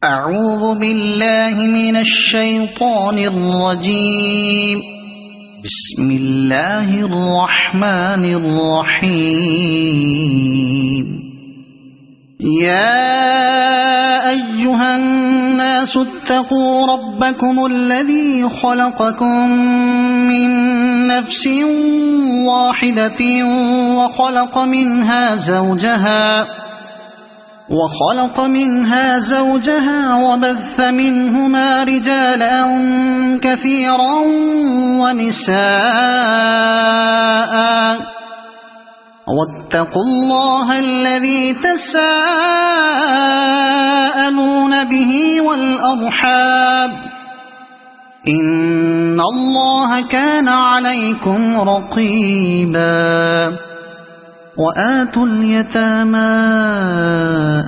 أعوذ بالله من الشيطان الرجيم. بسم الله الرحمن الرحيم. يا أيها الناس اتقوا ربكم الذي خلقكم من نفس واحدة وخلق منها زوجها وبث منهما رجالا كثيرا ونساء واتقوا الله الذي تساءلون به والأرحام إن الله كان عليكم رقيبا. وآتوا اليتامى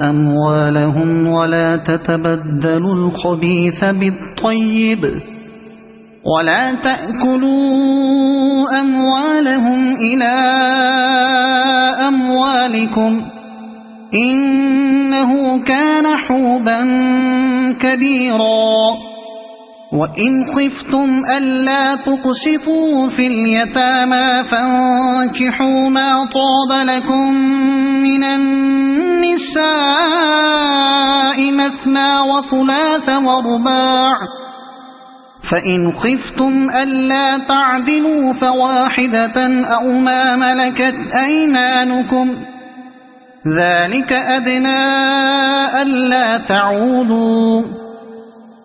أموالهم ولا تتبدلوا الخبيث بالطيب ولا تأكلوا أموالهم إلى أموالكم إنه كان حوبا كبيرا. وإن خفتم ألا تقسطوا في اليتامى فانكحوا ما طاب لكم من النساء مثنى وثلاث ورباع فإن خفتم ألا تعدلوا فواحدة أو ما ملكت أيمانكم ذلك أدنى ألا تعودوا.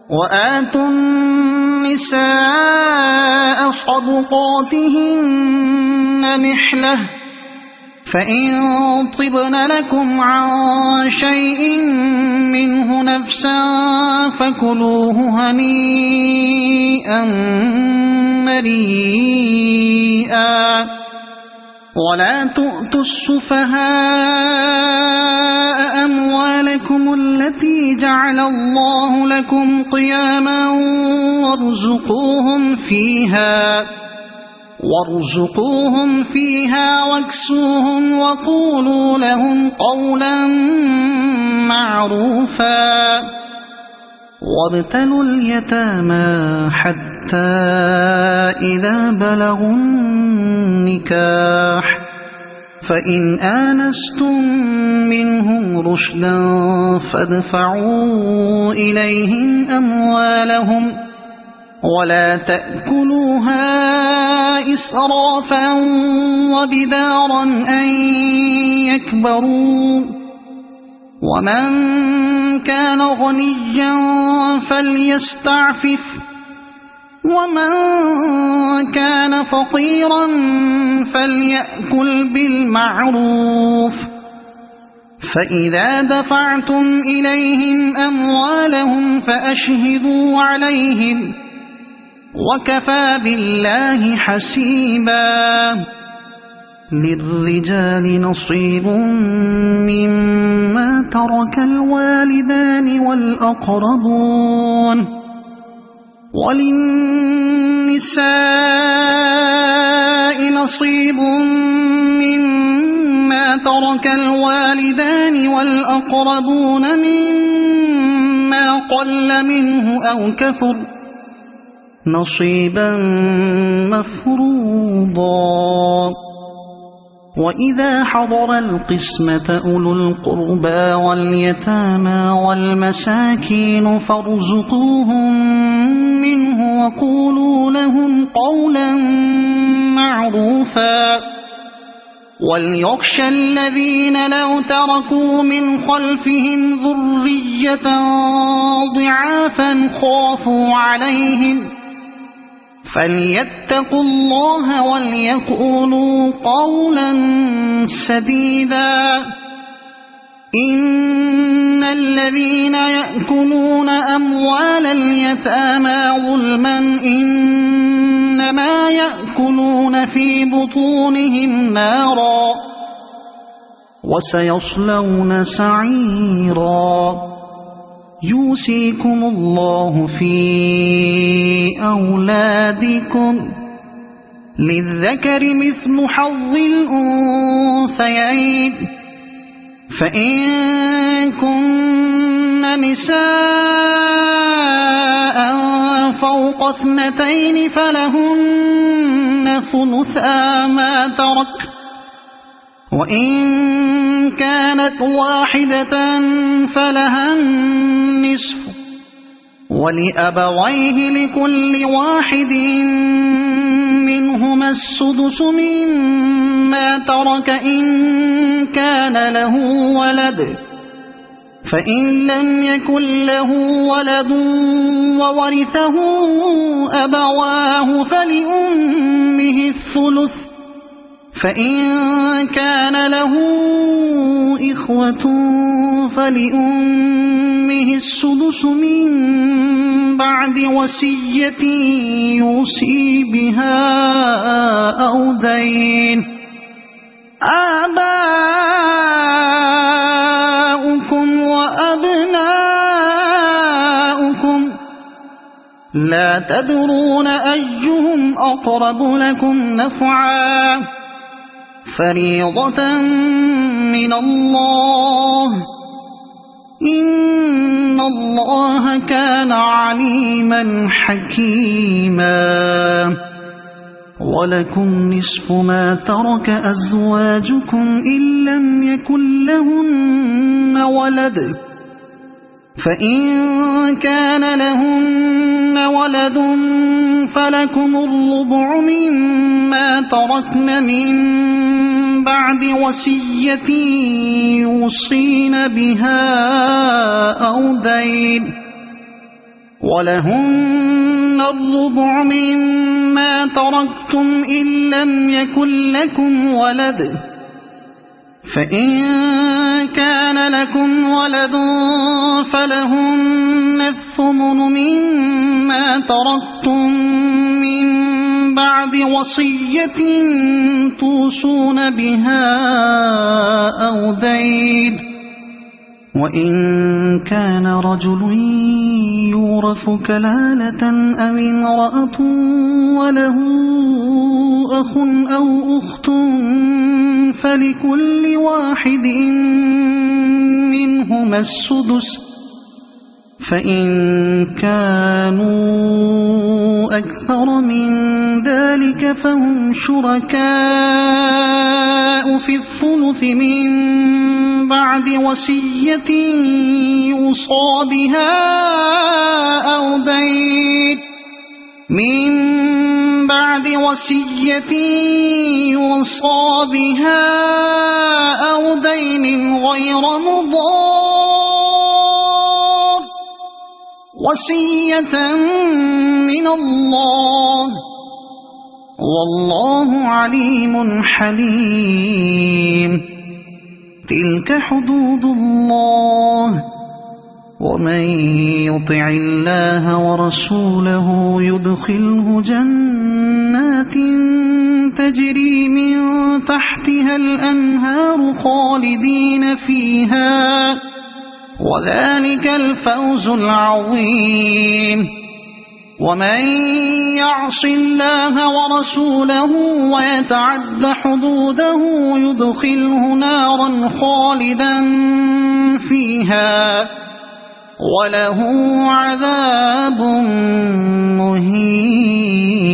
وآتوا النساء صدقاتهن نحلة فإن طبن لكم عن شيء منه نفسا فكلوه هنيئا مريئا. ولا تؤتوا السفهاء أموالكم التي جعل الله لكم قياما وارزقوهم فيها واكسوهم وقولوا لهم قولا معروفا. وابتلوا اليتامى حتى إذا بلغوا النكاح فإن آنستم منهم رشدا فادفعوا إليهم أموالهم ولا تأكلوها إسرافا وبدارا أن يكبروا. ومن كان غنيا فليستعفف ومن كان فقيرا فليأكل بالمعروف. فإذا دفعتم إليهم أموالهم فأشهدوا عليهم وكفى بالله حسيبا. للرجال نصيب مما ترك الوالدان والأقربون وللنساء نصيب مما ترك الوالدان والأقربون مما قل منه أو كثر نصيبا مفروضا. وإذا حضر القسمة أولو القربى واليتامى والمساكين فارزقوهم منه وقولوا لهم قولا معروفا. وليخشى الذين لو تركوا من خلفهم ذرية ضعافا خافوا عليهم فليتقوا الله وليقولوا قولا سديدا. إن الذين يأكلون أموال اليتامى ظلما إنما يأكلون في بطونهم نارا وسيصلون سعيرا. يوصيكم الله في أولادكم للذكر مثل حظ الأنثيين فإن كن نساء فوق 2 فلهن ثلثا ما ترك وإن كانت واحدة فلها النصف ولأبويه لكل واحد منهما السدس مما ترك إن كان له ولد فإن لم يكن له ولد وورثه أبواه فلأمه الثلث فإن كان له إخوة فلأمه السدس من بعد وصية يوصي بها أو دين آباؤكم وأبناؤكم لا تدرون أيهم أقرب لكم نفعا فريضة من الله إن الله كان عليما حكيما ولكم نصف ما ترك أزواجكم إن لم يكن لهن ولد فإن كان لهن ولد فلكم الربع مما تركن من بعد وصية يوصين بها أو دين ولهن الربع مما تركتم إن لم يكن لكم ولد فإن كان لكم ولد فلهن الثمن مما تركتم من بعد وصية توصون بها أو دين وإن كان رجل يورث كلالة أو امرأة وله أخ أو أخت فلكل واحد منهما السدس فإن كانوا أكثر من ذلك فهم شركاء في الثلث من بعد وصية يوصى بها أو دين من بعد وصية يوصى بها أو دين غير مضار وصية من الله والله عليم حليم تلك حدود الله ومن يطع الله ورسوله يدخله جنات تجري من تحتها الأنهار خالدين فيها وذلك الفوز العظيم ومن يعص الله ورسوله ويتعد حدوده يدخله نارا خالدا فيها وله عذاب مهين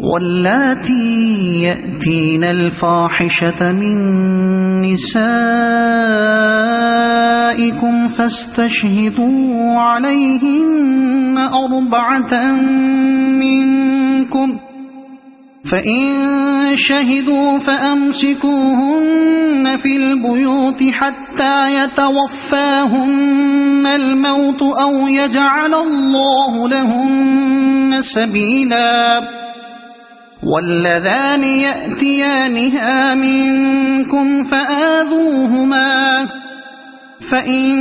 واللاتي يأتين الفاحشة من نسائكم فاستشهدوا عليهن 4 منكم فإن شهدوا فأمسكوهن في البيوت حتى يتوفاهن الموت أو يجعل الله لهن سبيلا واللذان يأتيانها منكم فآذوهما فإن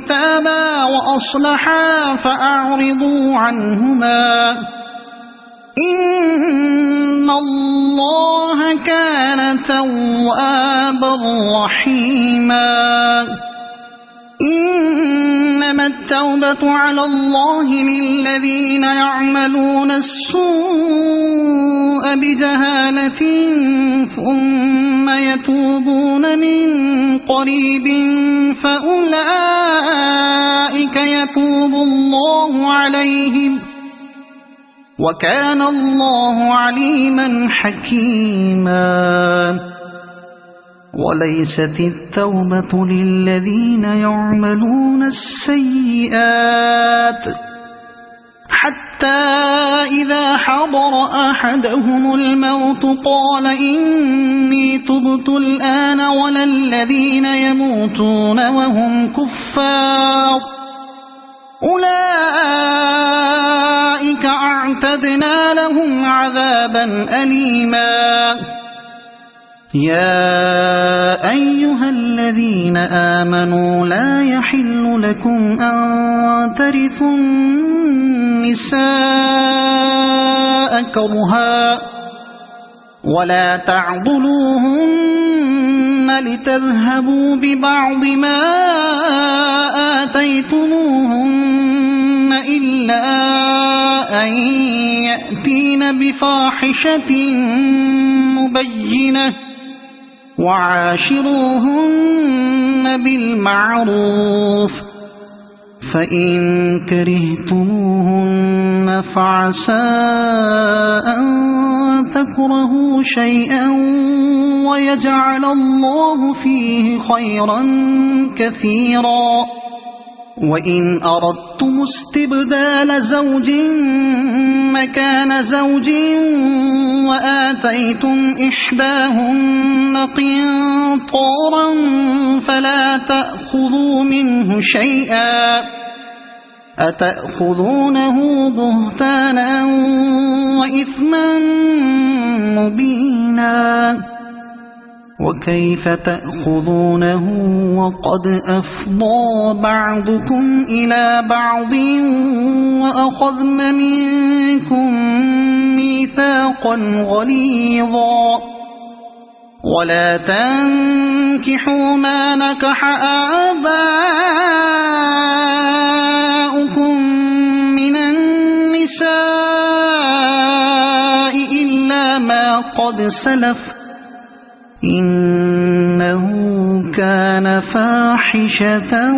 تابا وأصلحا فأعرضوا عنهما إن الله كان توابا رحيما إنما التوبة على الله للذين يعملون السوء بجهالة ثم يتوبون من قريب فأولئك يتوب الله عليهم وكان الله عليما حكيما وليست التوبة للذين يعملون السيئات حتى إذا حضر أحدهم الموت قال إني تبت الآن ولا الذين يموتون وهم كفار أولئك أعتدنا لهم عذابا أليما يا أيها الذين آمنوا لا يحل لكم أن ترثوا النساء كرها ولا تعضلوهن لتذهبوا ببعض ما آتيتموهن إلا أن يأتين بفاحشة مبينة وعاشروهن بالمعروف فإن كرهتموهن فعسى أن تكرهوا شيئا ويجعل الله فيه خيرا كثيرا وإن أردتم استبدال زوج مكان زوج وآتيتم إحداهن قنطارا فلا تأخذوا منه شيئا أتأخذونه بهتانا وإثما مبينا وكيف تأخذونه وقد أفضى بعضكم إلى بعض وأخذن منكم ميثاقا غليظا ولا تنكحوا ما نكح آباؤكم من النساء إلا ما قد سلف إنه كان فاحشة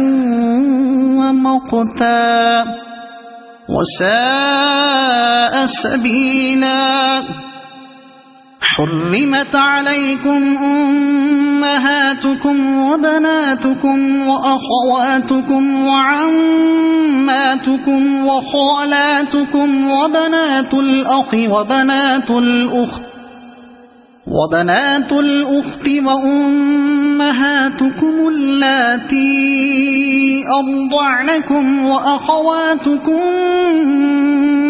ومقتا وساء سبيلا حرمت عليكم أمهاتكم وبناتكم وأخواتكم وعماتكم وخالاتكم وبنات الأخ وبنات الأخت وأمهاتكم اللاتي أرضعنكم وأخواتكم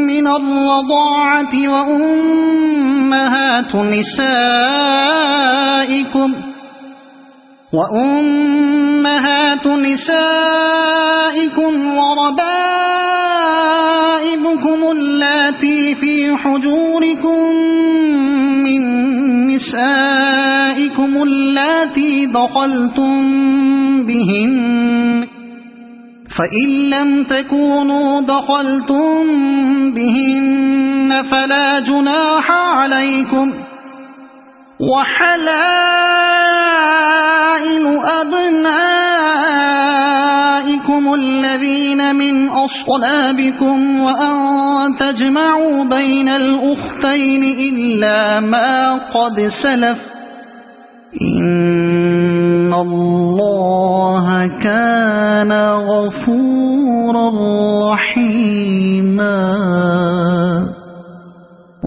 من الرضاعة وأمهات نسائكم وربائبكم اللاتي في حجوركم من نسائكم اللاتي دخلتم بهن فإن لم تكونوا دخلتم بهن فلا جناح عليكم وحلائل أبنائكم الذين من أصلابكم وأن تجمعوا بين الأختين إلا ما قد سلف إن الله كان غفورا رحيما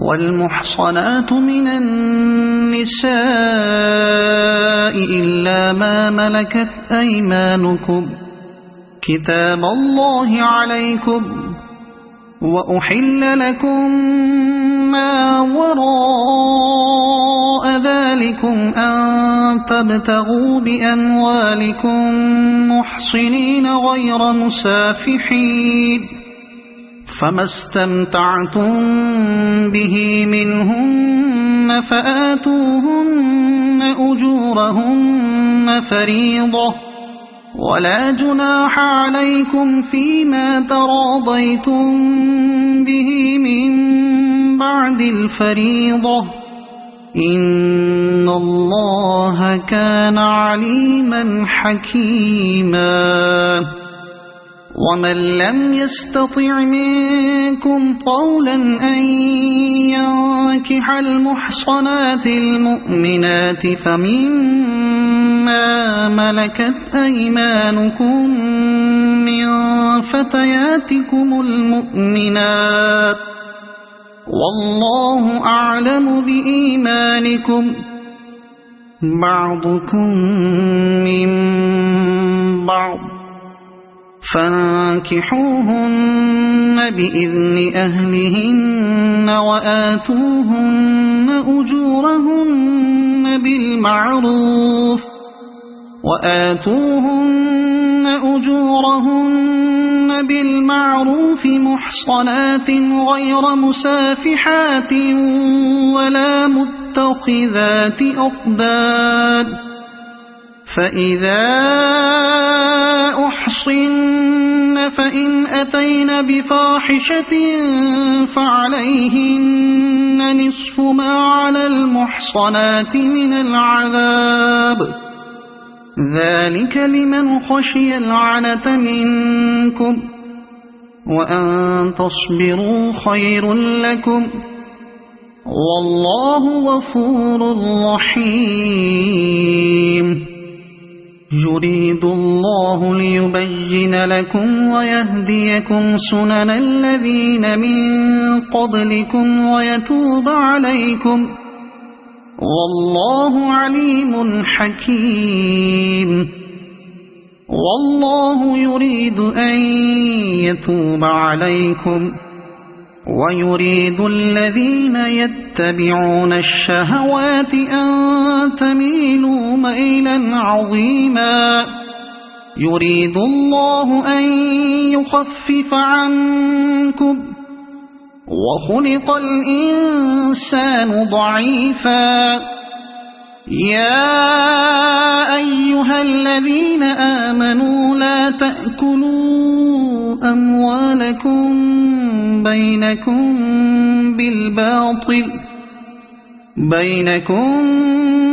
والمحصنات من النساء إلا ما ملكت أيمانكم كتاب الله عليكم وأحل لكم ما وراء ذلكم أن تبتغوا بأموالكم محصنين غير مسافحين فما استمتعتم به منهن فآتوهن أجورهن فريضة ولا جناح عليكم فيما تراضيتم به من بعد الفريضة إن الله كان عليما حكيما ومن لم يستطع منكم طولا أن ينكح المحصنات المؤمنات فمما ملكت أيمانكم من فتياتكم المؤمنات والله أعلم بإيمانكم بعضكم من بعض فانكحوهن بإذن أهلهن وآتوهن أجورهن بالمعروف محصنات غير مسافحات ولا متخذات أخدان فإذا أحصن فإن أتين بفاحشة فعليهن نصف ما على المحصنات من العذاب ذلك لمن خشي العنة منكم وأن تصبروا خير لكم والله غفور رحيم يريد الله ليبين لكم ويهديكم سنن الذين من قبلكم ويتوب عليكم والله عليم حكيم والله يريد أن يتوب عليكم ويريد الذين يتبعون الشهوات أن تميلوا ميلا عظيما يريد الله أن يخفف عنكم وخلق الإنسان ضعيفا يا أيها الذين آمنوا لا تأكلوا أموالكم بينكم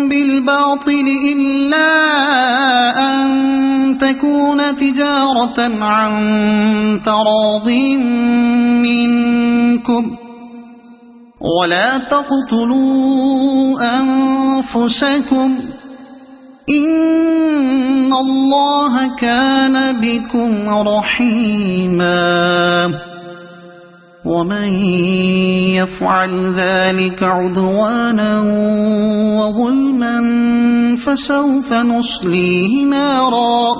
بالباطل إلا أن تكون تجارة عن تراض منكم ولا تقتلوا أنفسكم إن الله كان بكم رحيما ومن يفعل ذلك عدوانا وظلما فسوف نصليه نارا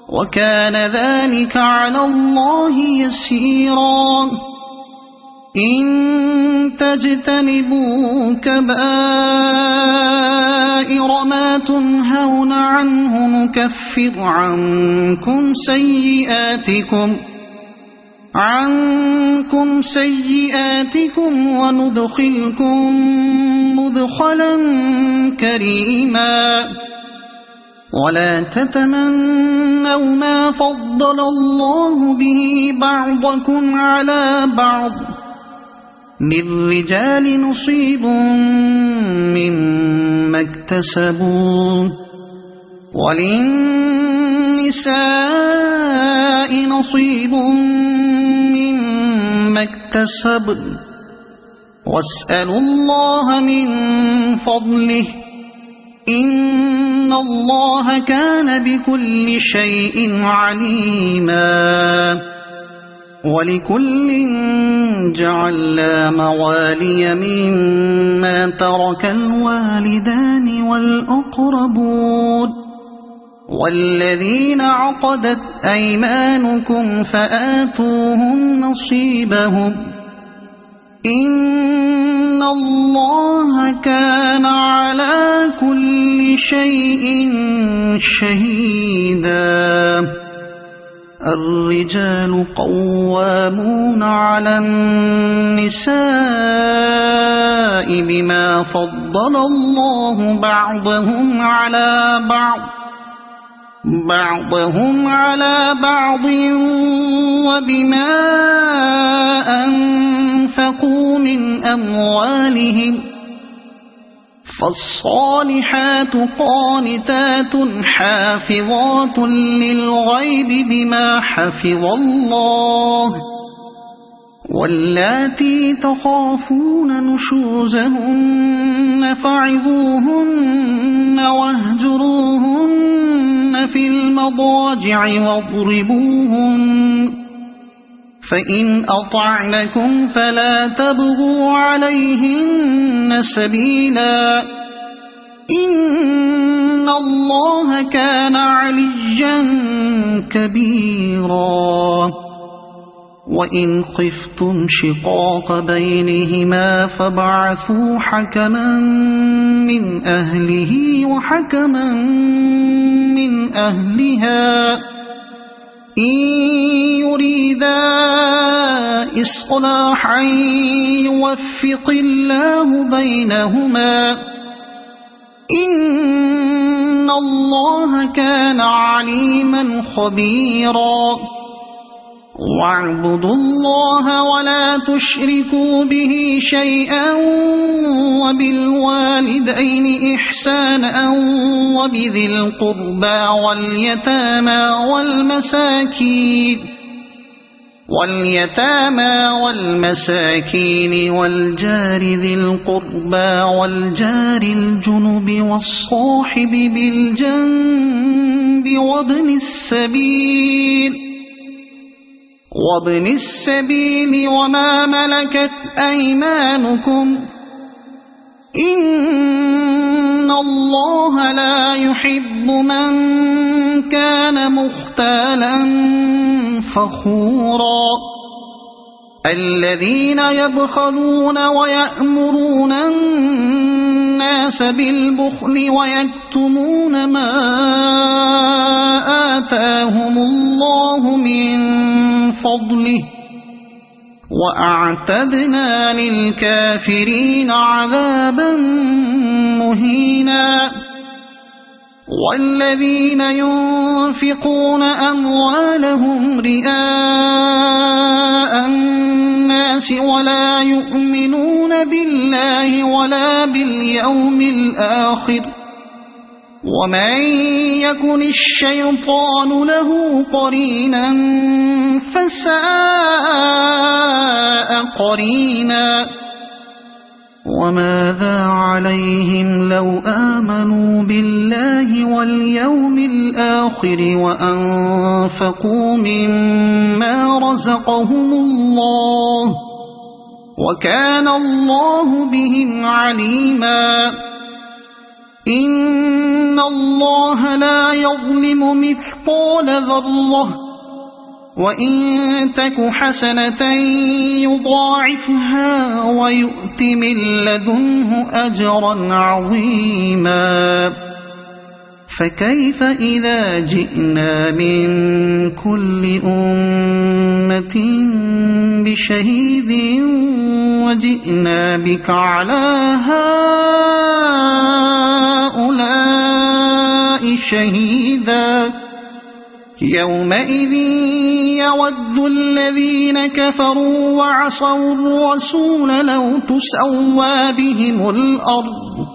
وكان ذلك على الله يسيرا إن تجتنبوا كبائر ما تنهون عنه نكفر عنكم سيئاتكم وندخلكم مدخلا كريما ولا تتمنوا ما فضل الله به بعضكم على بعض للرجال نصيب مما اكتسبوا وللنساء نصيب مما اكتسبن واسألوا الله من فضله إن الله كان بكل شيء عليما ولكل جعلنا موالي مما ترك الوالدان والأقربون والذين عقدت أيمانكم فآتوهم نصيبهم إن الله كان على كل شيء شهيدا الرجال قوامون على النساء بما فضل الله بعضهم على بعض وبما أنفقوا من أموالهم فالصالحات قانتات حافظات للغيب بما حفظ الله واللاتي تخافون نشوزهن فعظوهن واهجروهن في المضاجع واضربوهن فإن أطعنكم فلا تبغوا عليهن سبيلا إن الله كان عليا كبيرا وإن خفتم شقاق بينهما فابعثوا حكما من أهله وحكما من أهلها إن يريدا إصلاحا يوفق الله بينهما إن الله كان عليما خبيرا واعبدوا الله ولا تشركوا به شيئا وبالوالدين إحسانا وبذي القربى واليتامى والمساكين والجار ذي القربى والجار الجنب والصاحب بالجنب وابن السبيل وما ملكت أيمانكم إن الله لا يحب من كان مختالا فخورا الذين يبخلون ويأمرون الناس بالبخل ويكتمون ما آتاهم الله من فضله وأعتدنا للكافرين عذابا مهينا والذين ينفقون أموالهم رئاء الناس ولا يؤمنون بالله ولا باليوم الآخر ومن يكن الشيطان له قرينا فساء قرينا وماذا عليهم لو آمنوا بالله واليوم الآخر وأنفقوا مما رزقهم الله وكان الله بهم عليما إن الله لا يظلم مثقال ذرة وإن تك حسنة يضاعفها ويؤت من لدنه أجرا عظيما فكيف إذا جئنا من كل أمة بشهيد وجئنا بك على هؤلاء شهيدا يومئذ يود الذين كفروا وعصوا الرسول لو تسوى بهم الأرض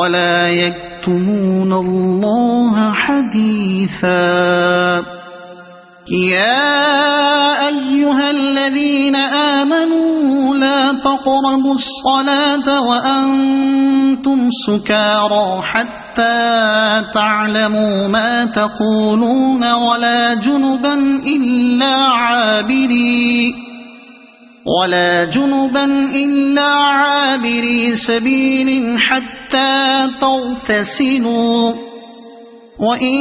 ولا يكتمون الله حديثا يا أيها الذين آمنوا لا تقربوا الصلاة وأنتم سكارى حتى تعلموا ما تقولون ولا جنبا إلا عابري سبيل حتى تغتسلوا وإن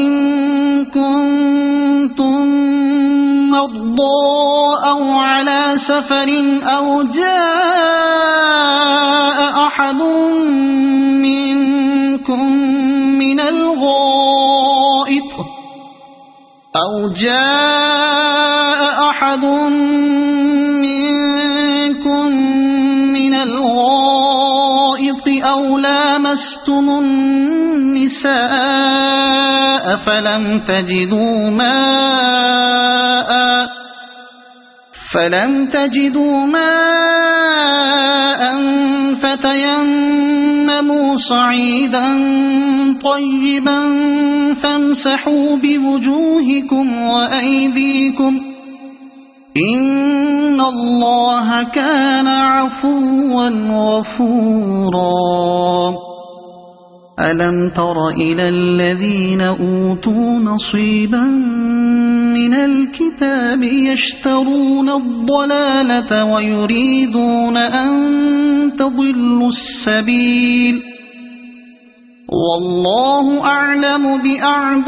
كنتم مرضى أو على سفر أو جاء أحد منكم من الغائط أو لامستم النساء فلم تجدوا ماء فتيمموا صعيدا طيبا فامسحوا بوجوهكم وأيديكم إن الله كان عفوا غفورا ألم تر إلى الذين أوتوا نصيبا من الكتاب يشترون الضلالة ويريدون أن تضلوا السبيل والله أعلم بأعدائكم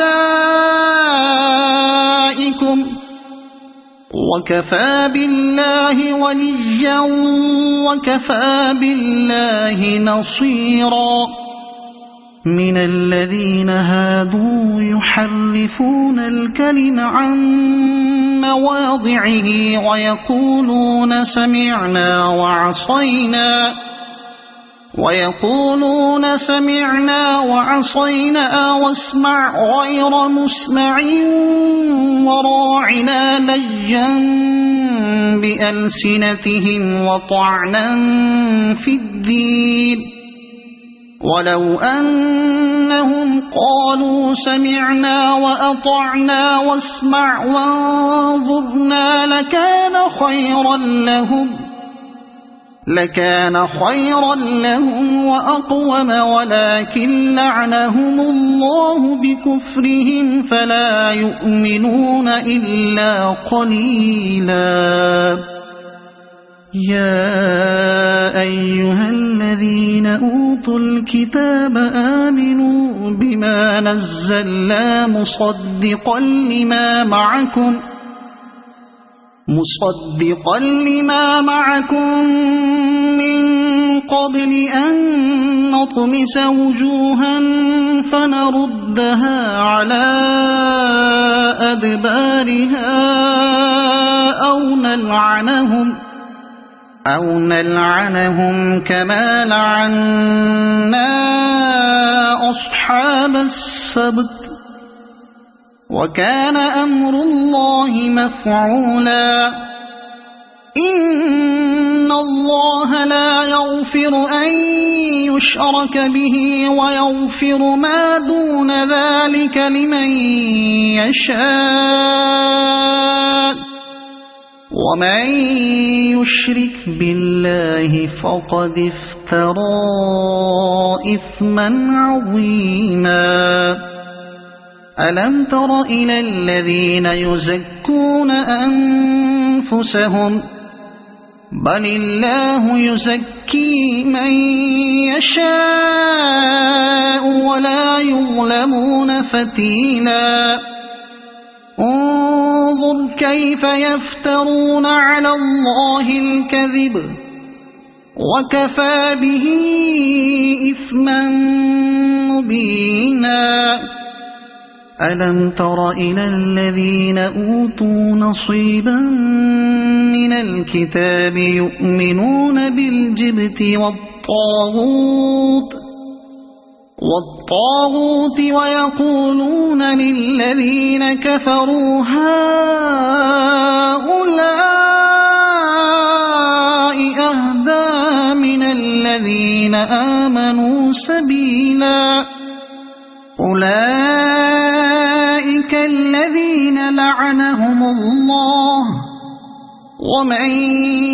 وكفى بالله وليا وكفى بالله نصيرا من الذين هادوا يحرفون الكلم عن مواضعه ويقولون سمعنا وعصينا واسمع غير مسمع وراعنا ليا بألسنتهم وطعنا في الدين ولو أنهم قالوا سمعنا وأطعنا واسمع وانظرنا لكان خيرا لهم وأقوم ولكن لعنهم الله بكفرهم فلا يؤمنون إلا قليلا يا أيها الذين أوتوا الكتاب آمنوا بما نزلنا مصدقا لما معكم من قبل أن نطمس وجوها فنردها على أدبارها أو نلعنهم كما لعنا أصحاب السبت وكان أمر الله مفعولا إن الله لا يغفر أن يشرك به ويغفر ما دون ذلك لمن يشاء ومن يشرك بالله فقد افترى إثما عظيما ألم تر إلى الذين يزكون أنفسهم بل الله يزكي من يشاء ولا يظلمون فتيلا انظر كيف يفترون على الله الكذب وكفى به إثما مبينا ألم تر إلى الذين أوتوا نصيبا من الكتاب يؤمنون بالجبت والطاغوت ويقولون للذين كفروا هؤلاء أهدى من الذين آمنوا سبيلا أولئك الذين لعنهم الله ومن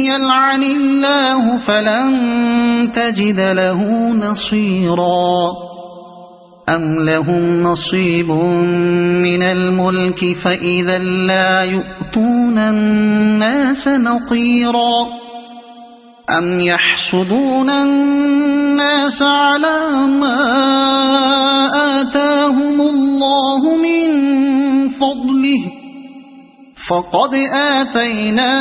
يلعن الله فلن تجد له نصيرا أم لهم نصيب من الملك فإذا لا يؤتون الناس نقيرا أم يحسدون الناس على ما آتاهم الله من فضله فقد آتينا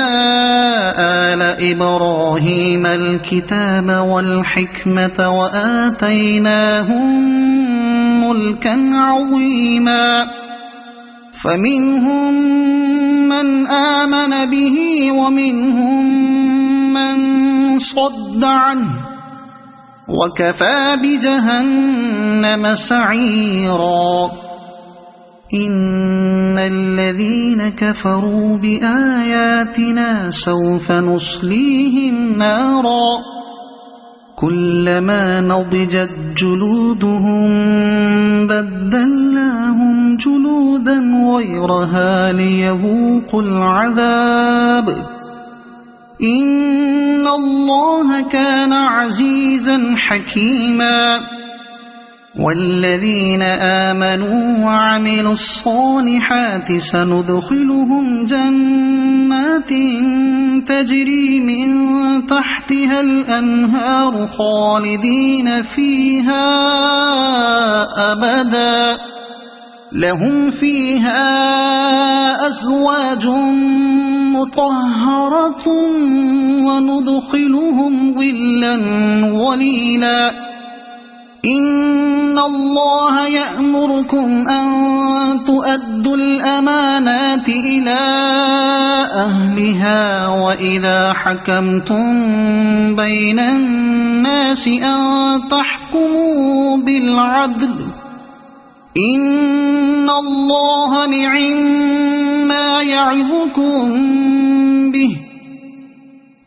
آل إبراهيم الكتاب والحكمة وآتيناهم ملكا عظيما فمنهم من آمن به ومنهم من صد عنه وكفى بجهنم سعيرا إن الذين كفروا بآياتنا سوف نصليهم نارا كلما نضجت جلودهم بدلناهم جلودا غيرها ليذوقوا العذاب إن الله كان عزيزا حكيما والذين آمنوا وعملوا الصالحات سندخلهم جنات تجري من تحتها الأنهار خالدين فيها أبدا لهم فيها أزواج مطهرة وندخلهم ظلا ظليلا إن الله يأمركم أن تؤدوا الأمانات إلى أهلها وإذا حكمتم بين الناس أن تحكموا بالعدل إن الله نعما يعظكم به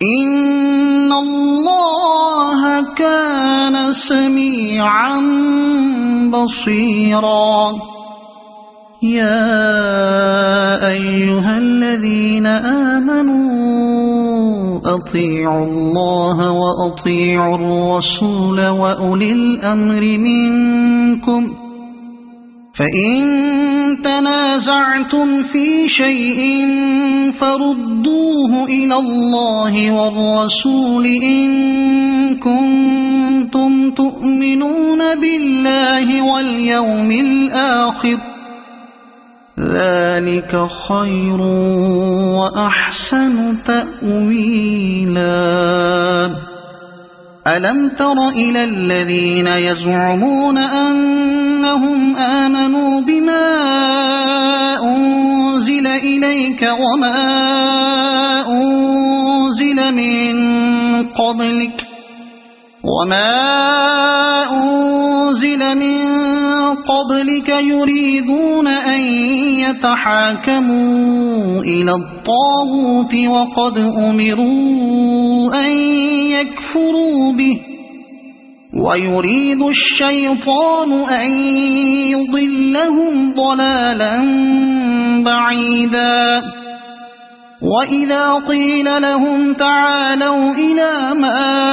إن الله كان سميعا بصيرا يا أيها الذين آمنوا أطيعوا الله وأطيعوا الرسول وأولي الأمر منكم فإن تنازعتم في شيء فردوه إلى الله والرسول إن كنتم تؤمنون بالله واليوم الآخر ذلك خير وأحسن تأويلا ألم تر إلى الذين يزعمون أنهم آمنوا بما أنزل إليك وما أنزل من قبلك يريدون أن يتحاكموا إلى الطاغوت وقد أمروا أن يكفروا به ويريد الشيطان أن يضلهم ضلالا بعيدا وإذا قيل لهم تعالوا إلى ما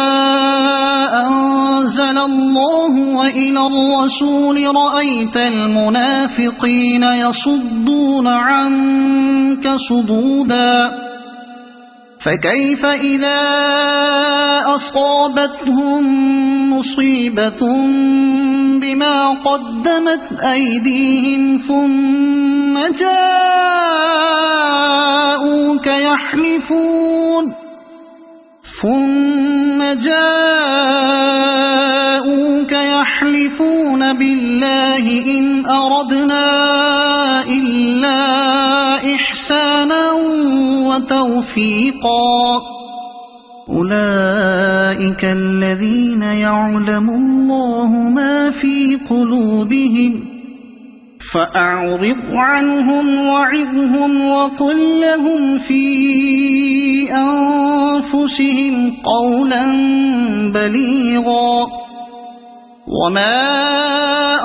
أنزل الله وإلى الرسول رأيت المنافقين يصدون عنك صدودا فكيف إذا أصابتهم مصيبة بما قدمت أيديهم ثم جاءوك يحلفون بالله إن أردنا إلا إحسانا وتوفيقا أولئك الذين يعلم الله ما في قلوبهم فأعرض عنهم وعظهم وقل لهم في أنفسهم قولا بليغا وما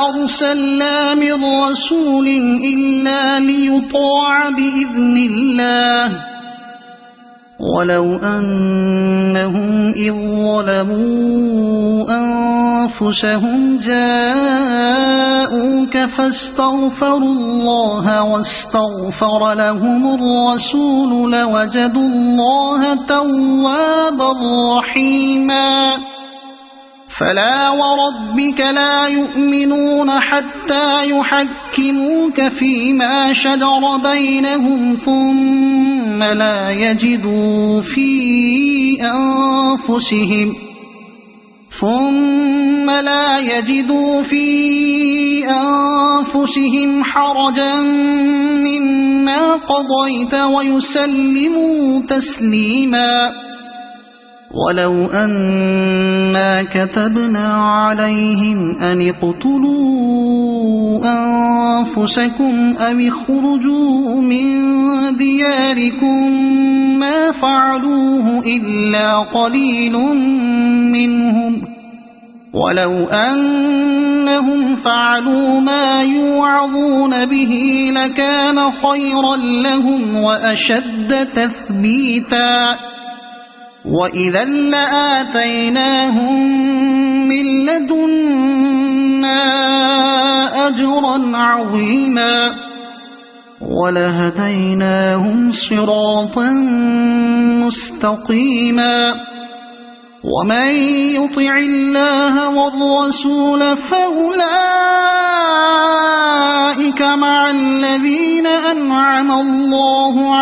أرسلنا من رسول إلا ليطاع بإذن الله ولو أنهم إذ ظلموا أنفسهم جاءوك فاستغفروا الله واستغفر لهم الرسول لوجدوا الله توابا رحيما فلا وربك لا يؤمنون حتى يحكموك فيما شجر بينهم ثم لا يجدوا في أنفسهم حرجا مما قضيت ويسلموا تسليما ولو أنا كتبنا عليهم أن اقتلوا أنفسكم أو اخرجوا من دياركم ما فعلوه إلا قليل منهم ولو أنهم فعلوا ما يوعظون به لكان خيرا لهم وأشد تثبيتا وإذا لآتيناهم من لدنا أجرا عظيما ولهديناهم صراطا مستقيما ومن يطع الله والرسول فأولئك مع الذين أنعم الله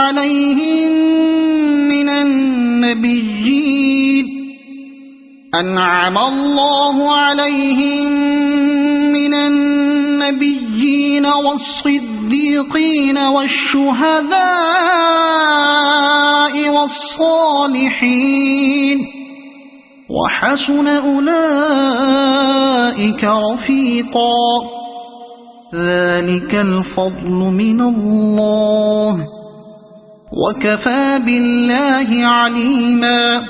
عليهم من النبيين والصديقين والشهداء والصالحين وحسن أولئك رفيقا ذلك الفضل من الله وكفى بالله عليما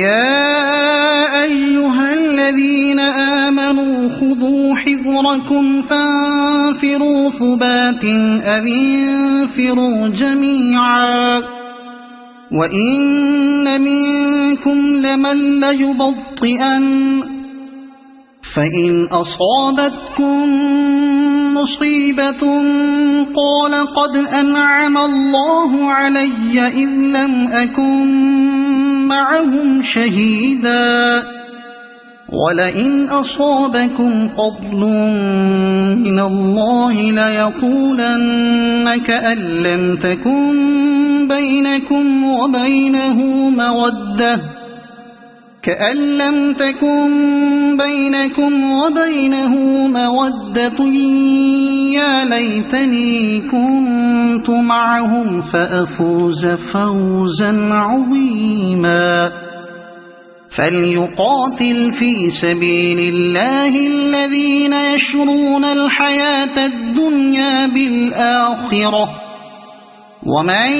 يا أيها الذين آمنوا خذوا حذركم فانفروا ثبات أو انفروا جميعا وإن منكم لمن ليبطئن فإن أصابتكم مصيبة قال قد أنعم الله علي إذ لم أكن معهم شهيدا ولئن أصابكم فضل من الله ليقولن كأن لم تكن بينكم وبينه مودة يا ليتني كنت معهم فأفوز فوزا عظيما فليقاتل في سبيل الله الذين يشرون الحياة الدنيا بالآخرة ومن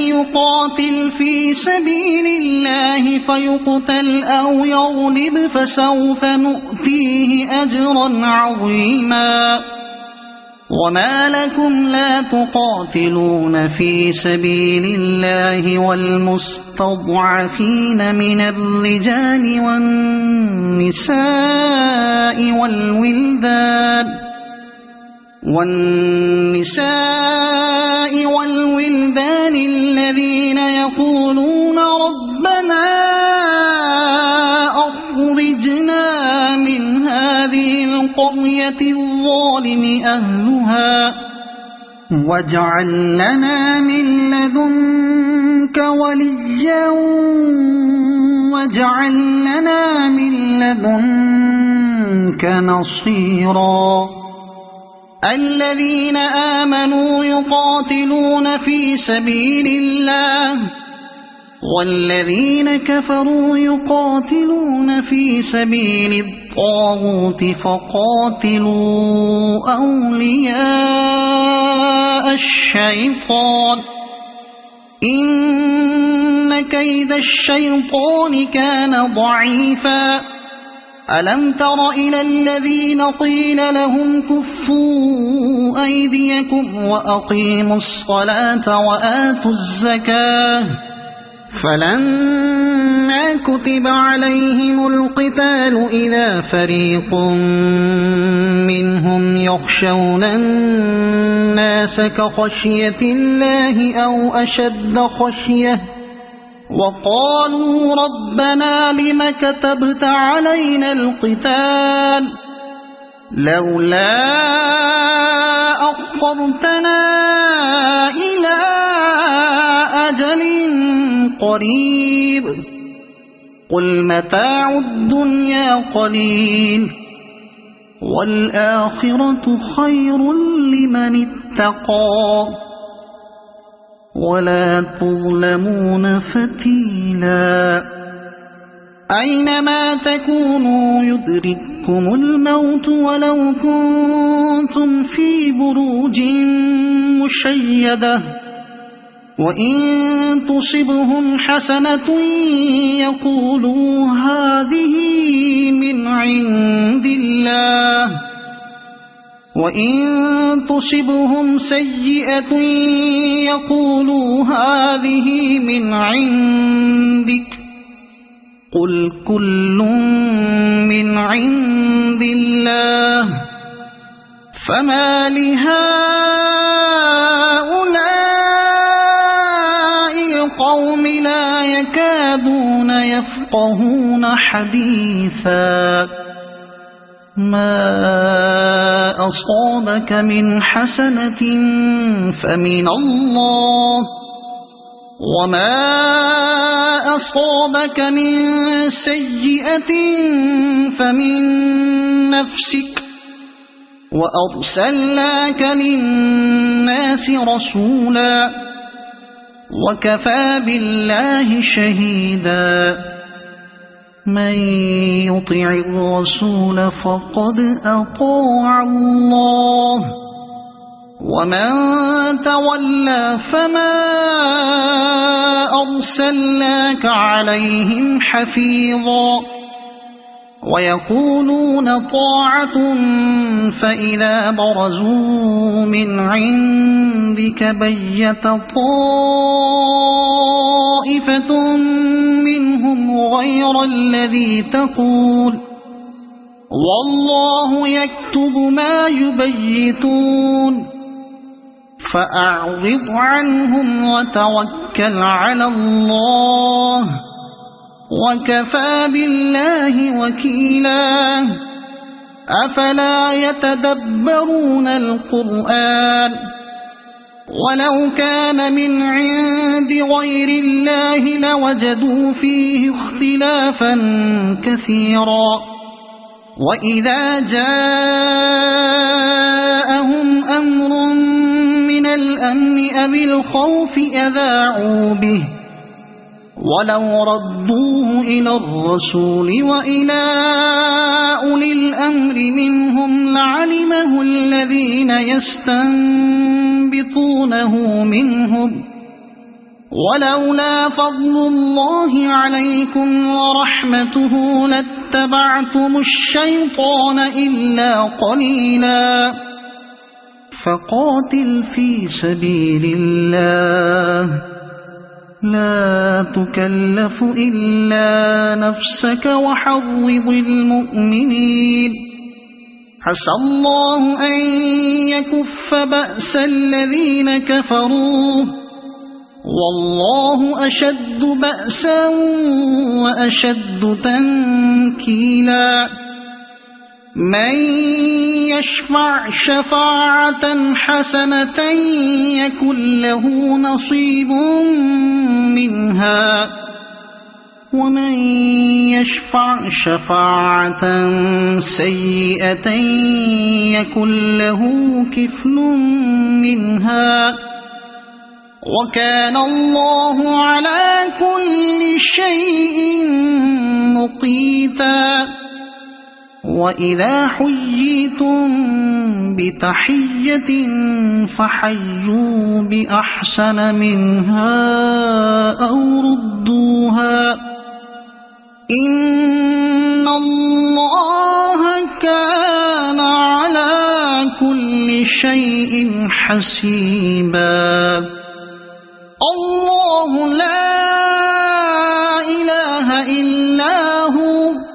يقاتل في سبيل الله فيقتل أو يغلب فسوف نؤتيه أجرا عظيما وما لكم لا تقاتلون في سبيل الله والمستضعفين من الرجال والنساء الذين يقولون ربنا أخرجنا من هذه القرية الظالم أهلها واجعل لنا من لدنك وليا واجعل لنا من لدنك نصيرا الذين آمنوا يقاتلون في سبيل الله والذين كفروا يقاتلون في سبيل الطاغوت فقاتلوا أولياء الشيطان إن كيد الشيطان كان ضعيفا ألم تر إلى الذين قيل لهم كفوا أيديكم وأقيموا الصلاة وآتوا الزكاة فلما كتب عليهم القتال إذا فريق منهم يخشون الناس كخشية الله أو أشد خشية وقالوا ربنا لم كتبت علينا القتال لولا أخرتنا إلى أجل قريب قل متاع الدنيا قليل والآخرة خير لمن اتقى ولا تظلمون فتيلا أينما تكونوا يدرككم الموت ولو كنتم في بروج مشيدة وَإِن تُصِبْهُمْ حَسَنَةٌ يَقُولُوا هَذِهِ مِنْ عِنْدِ اللَّهِ وَإِن تُصِبْهُمْ سَيِّئَةٌ يَقُولُوا هَذِهِ مِنْ عِنْدِكَ قُلْ كُلٌّ مِنْ عِنْدِ اللَّهِ فَمَا لِهَؤُلَاءِ الْقَوْمِ لَا يَكَادُونَ يَفْقَهُونَ حَدِيثًا مَا أَصَابَكَ مِنْ حَسَنَةٍ فَمِنَ اللَّهِ وَمَا أَصَابَكَ مِنْ سَيِّئَةٍ فَمِنْ نَفْسِكَ وَأَرْسَلْنَاكَ لِلنَّاسِ رَسُولًا وَكَفَى بِاللَّهِ شَهِيدًا مَنْ يُطِعِ الرَّسُولَ فَقَدْ أَطَاعَ اللَّهَ وَمَنْ تَوَلَّى فَمَا أَرْسَلْنَاكَ عَلَيْهِمْ حَفِيظًا وَيَقُولُونَ طَاعَةٌ فَإِذَا بَرَزُوا مِنْ عِنْدِكَ بَيَّتَ طَائِفَةٌ مِّنْهُمْ غَيْرَ الَّذِي تَقُولُ وَاللَّهُ يَكْتُبُ مَا يُبَيِّتُونَ فَأَعْرِضْ عَنْهُمْ وَتَوَكَّلْ عَلَى اللَّهِ وَكَفَى بِاللَّهِ وَكِيلًا أَفَلَا يَتَدَبَّرُونَ الْقُرْآنَ وَلَوْ كَانَ مِنْ عِنْدِ غَيْرِ اللَّهِ لَوَجَدُوا فِيهِ اخْتِلَافًا كَثِيرًا وَإِذَا جَاءَهُمْ أَمْرٌ مِّنَ الْأَمْنِ أَوِ الْخَوْفِ أَذَاعُوا بِهِ وَلَوْ رَدُّوهُ إِلَى الرَّسُولِ وَإِلَى أُولِي الْأَمْرِ مِنْهُمْ لَعَلِمَهُ الَّذِينَ يَسْتَنبِطُونَهُ مِنْهُمْ وَلَوْلَا فَضْلُ اللَّهِ عَلَيْكُمْ وَرَحْمَتُهُ لَاتَّبَعْتُمُ الشَّيْطَانَ إِلَّا قَلِيلًا فَقَاتِلْ فِي سَبِيلِ اللَّهِ لا تكلف إلا نفسك وحرض المؤمنين عسى الله أن يكف بأس الذين كفروا والله أشد بأسا وأشد تنكيلا من يشفع شفاعة حسنة يكن له نصيب منها ومن يشفع شفاعة سيئة يكن له كفل منها وكان الله على كل شيء مقيتا وَإِذَا حُيِّيتُم بِتَحِيَّةٍ فَحَيُّوا بِأَحْسَنَ مِنْهَا أَوْ رُدُّوهَا إِنَّ اللَّهَ كَانَ عَلَى كُلِّ شَيْءٍ حَسِيبًا اللَّهُ لَا إِلَهَ إِلَّا هُوَ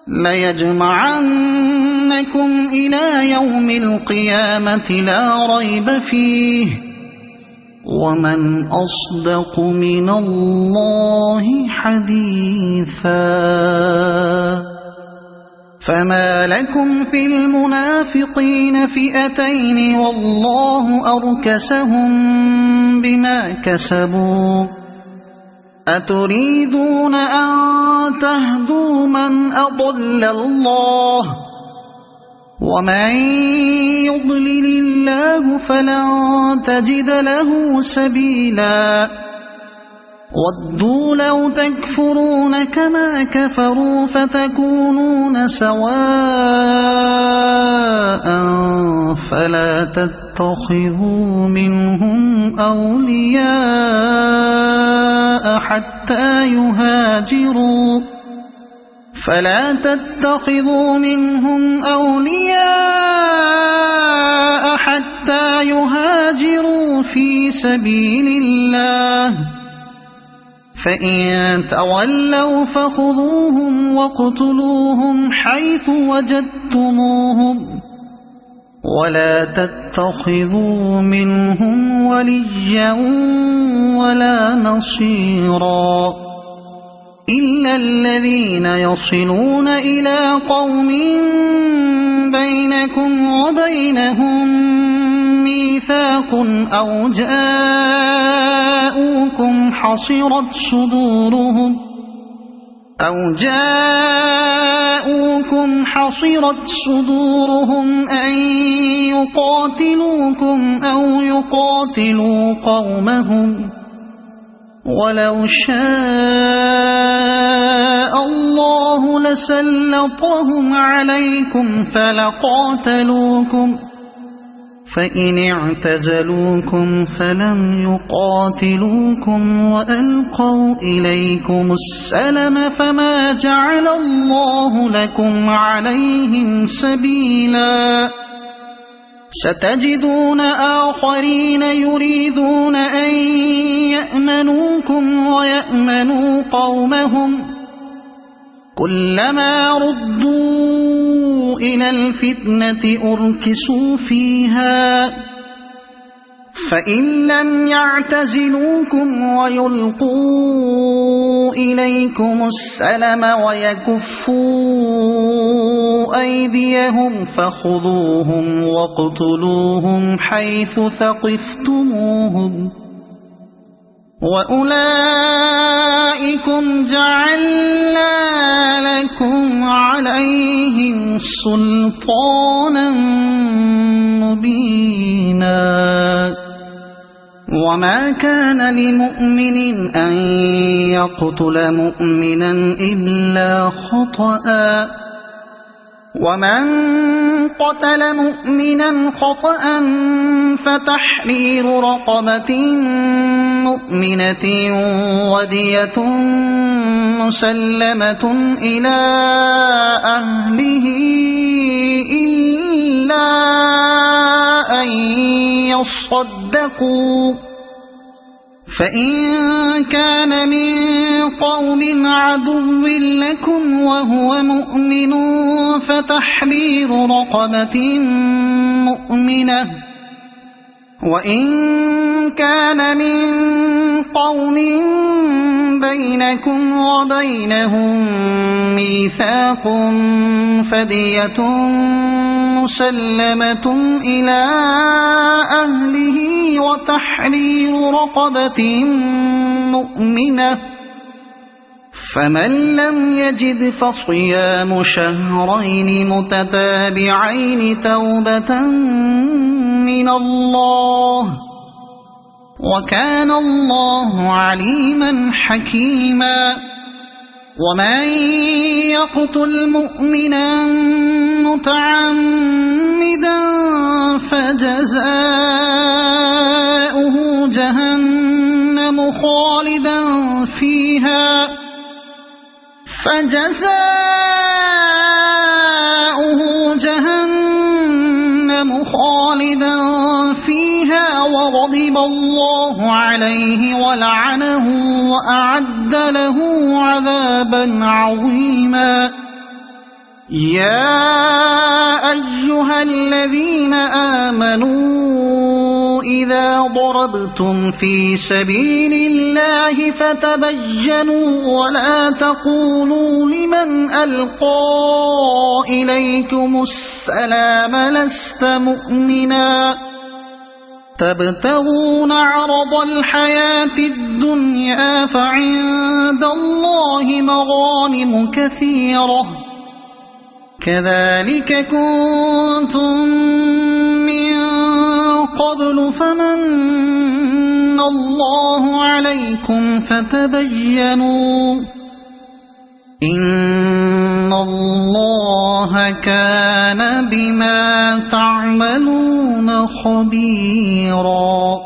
لَيَجْمَعَنَّكُمْ إِلَى يَوْمِ الْقِيَامَةِ لَا رَيْبَ فِيهِ وَمَنْ أَصْدَقُ مِنَ اللَّهِ حَدِيثًا فَمَا لَكُمْ فِي الْمُنَافِقِينَ فِئَتَيْنِ وَاللَّهُ أَرْكَسَهُم بِمَا كَسَبُوا أَتُرِيدُونَ أَن تَهْدُوا مَنْ أَضَلَّ اللَّهُ وَمَن يُضْلِلِ اللَّهُ فَلَن تَجِدَ لَهُ سَبِيلًا وَدُّوا لَوْ تَكْفُرُونَ كَمَا كَفَرُوا فَتَكُونُونَ سَوَاءً فَلَا تَتَّبِعُونَ تتخذوا منهم أولياء حتى يهاجروا في سبيل الله فإن تولوا فخذوهم واقتلوهم حيث وجدتموهم ولا تتخذوا منهم وليا ولا نصيرا إلا الذين يصلون إلى قوم بينكم وبينهم ميثاق أو جاءوكم حصرت صدورهم أن يقاتلوكم أو يقاتلوا قومهم ولو شاء الله لسلطهم عليكم فلقاتلوكم فإن اعتزلوكم فلم يقاتلوكم وألقوا إليكم السلم فما جعل الله لكم عليهم سبيلا ستجدون آخرين يريدون أن يأمنوكم ويأمنوا قومهم كلما ردوا إلى الفتنة أركسوا فيها فإن لم يعتزلوكم ويلقوا إليكم السلم ويكفوا أيديهم فخذوهم واقتلوهم حيث ثقفتموهم وأولئكم جعلنا لكم عليهم سلطانا مبينا وما كان لمؤمن أن يقتل مؤمنا إلا خطأ ومن قتل مؤمنا خطأ فتحرير رقبة مؤمنة ودية مسلمة إلى أهله إلا أن يصدقوا فإن كان من قوم عدو لكم وهو مؤمن فتحرير رقبة مؤمنة وإن كان من قوم بينكم وبينهم ميثاق فدية مسلمة إلى أهله وتحرير رقبة مؤمنة فمن لم يجد فصيام شهرين متتابعين توبة من الله وكان الله عليما حكيما ومن يقتل مؤمنا متعمدا فجزاؤه جهنم خالدا فيها وغضب الله عليه ولعنه وأعد له عذابا عظيما يا أيها الذين آمنوا إذا ضربتم في سبيل الله فتبينوا ولا تقولوا لمن ألقى إليكم السلام لست مؤمنا تبتغون عرض الحياة الدنيا فعند الله مغانم كثيرة كذلك كنتم من قبل فمن الله عليكم فتبينوا إن الله كان بما تعملون خبيرا.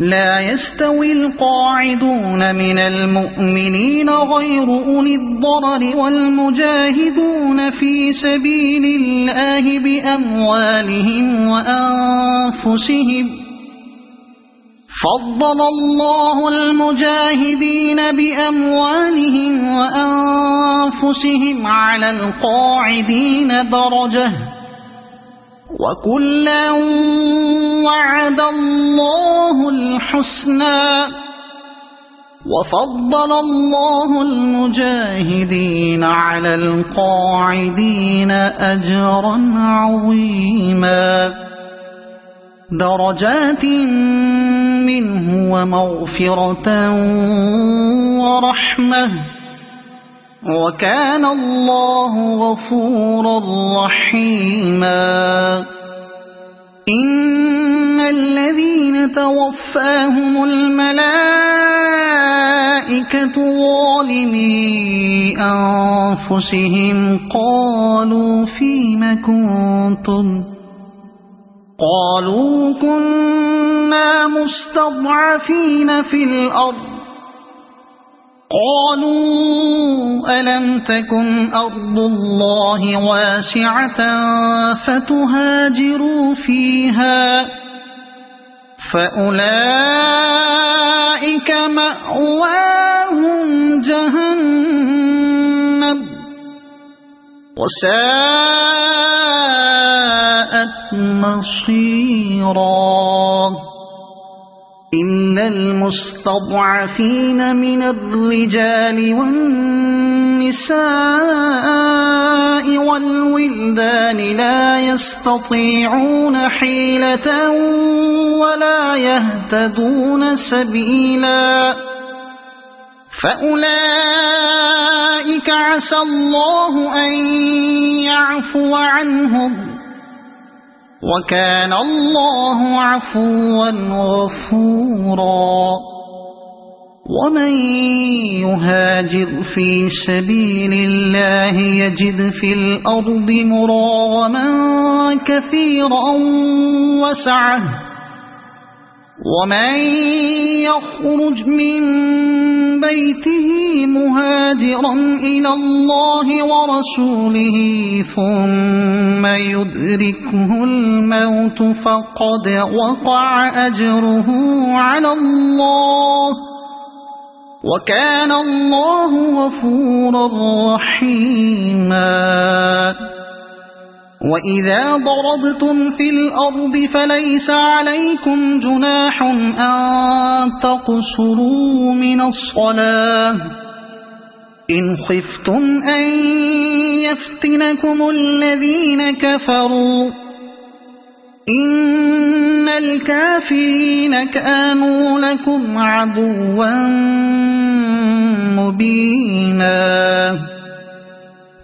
لا يستوي القاعدون من المؤمنين غير أولي الضرر والمجاهدون في سبيل الله بأموالهم وأنفسهم. فضل الله المجاهدين بأموالهم وأنفسهم على القاعدين درجة، وكلا وعد الله الحسنى، وفضل الله المجاهدين على القاعدين أجرا عظيما، درجات منه ومغفرة ورحمة، وكان الله غفورا رحيما. إن الذين توفاهم الملائكة ظالمي أنفسهم قالوا فيم كنتم؟ قالوا كنا مستضعفين في الأرض. قالوا ألم تكن أرض الله واسعة فتهاجروا فيها، فأولئك مأواهم جهنم وساءت مصيرا. إلا المستضعفين من الرجال والنساء والولدان لا يستطيعون حيلة ولا يهتدون سبيلا، فأولئك عسى الله أن يعفو عنهم، وكان الله عفوا غفورا. ومن يهاجر في سبيل الله يجد في الأرض مراغما كثيرا وسعة، ومن يخرج من بيته مهاجرا إلى الله ورسوله ثم يدركه الموت فقد وقع أجره على الله، وكان الله غفورا رحيما. وإذا ضربتم في الأرض فليس عليكم جناح أن تقصروا من الصلاة إن خفتم أن يفتنكم الذين كفروا، إن الكافرين كانوا لكم عدوا مبينا.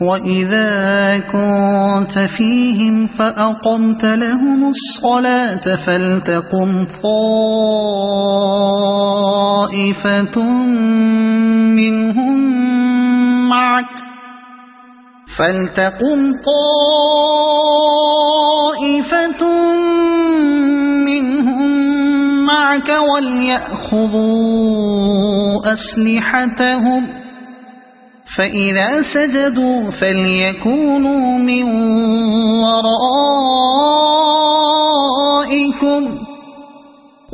وإذا كنت فيهم فأقمت لهم الصلاة فلتقم طائفة منهم معك وليأخذوا أسلحتهم، فإذا سجدوا فليكونوا من ورائكم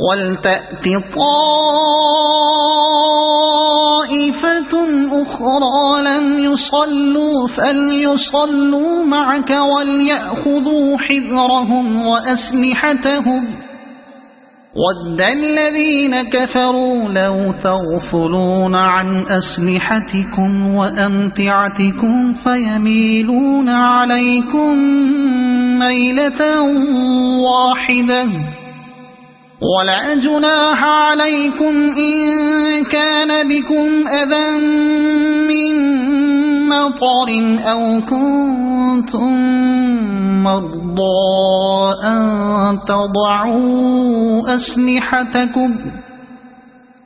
ولتأت طائفة أخرى لم يصلوا فليصلوا معك وليأخذوا حذرهم وأسلحتهم. ود الذين كفروا لو تغفلون عن أسلحتكم وأمتعتكم فيميلون عليكم ميلة واحدة، ولا جناح عليكم إن كان بكم أذى من مطر أو كنتم مرضى أن تضعوا أسلحتكم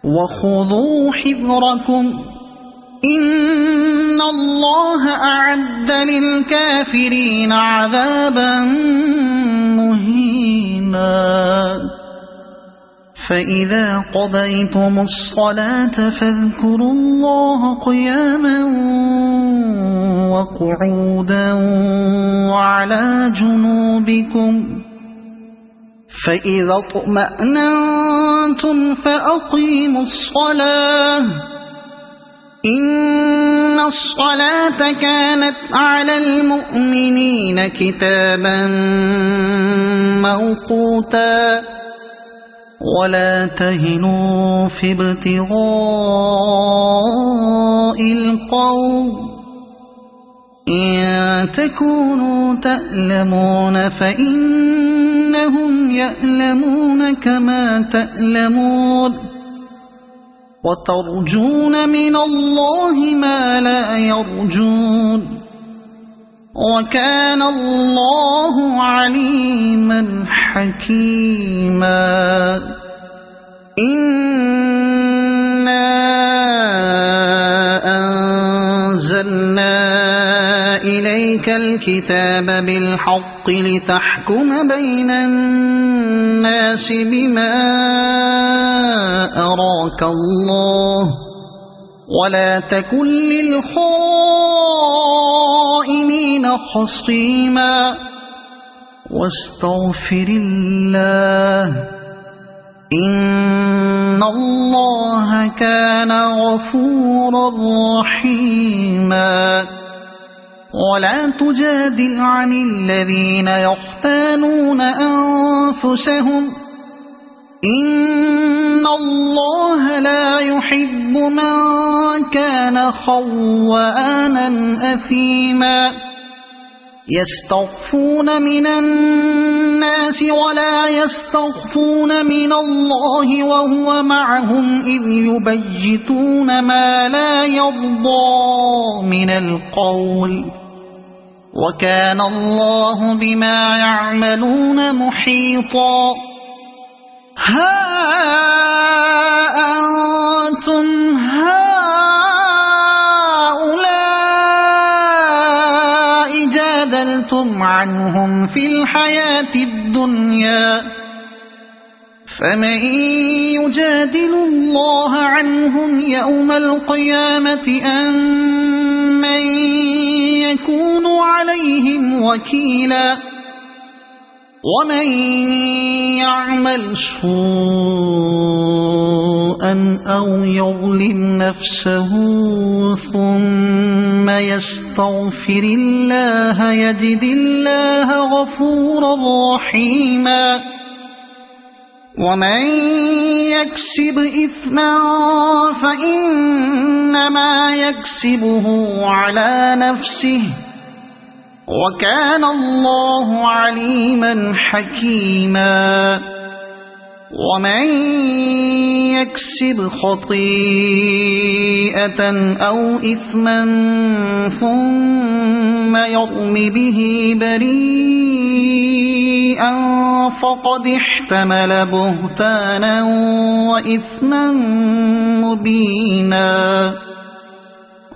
وخذوا حذركم إن الله أعد للكافرين عذابا مهينا فإذا قضيتم الصلاة فاذكروا الله قياما وقعودا وعلى جنوبكم فإذا اطمأننتم فأقيموا الصلاة إن الصلاة كانت على المؤمنين كتابا موقوتا ولا تهنوا في ابتغاء القوم إن تكونوا تألمون فإنهم يألمون كما تألمون وترجون من الله ما لا يرجون وكان الله عليما حكيما إنا أنزلنا إليك الكتاب بالحق لتحكم بين الناس بما أراك الله ولا تكن للخائنين خصيما واستغفر الله إن الله كان غفورا رحيما ولا تجادل عن الذين يختانون أنفسهم إن الله لا يحب من كان خوانا أثيما يستخفون من الناس ولا يستخفون من الله وهو معهم إذ يبيتون ما لا يرضى من القول وكان الله بما يعملون محيطا ها أنتم هؤلاء جادلتم عنهم في الحياة الدنيا فمن يجادل الله عنهم يوم القيامة أم من يكون عليهم وكيلا ومن يعمل سوءا أو يظلم نفسه ثم يستغفر الله يجد الله غفورا رحيما ومن يكسب إثما فإنما يكسبه على نفسه وكان الله عليما حكيما ومن يكسب خطيئة أو إثما ثم يرم به بريئا فقد احتمل بهتانا وإثما مبينا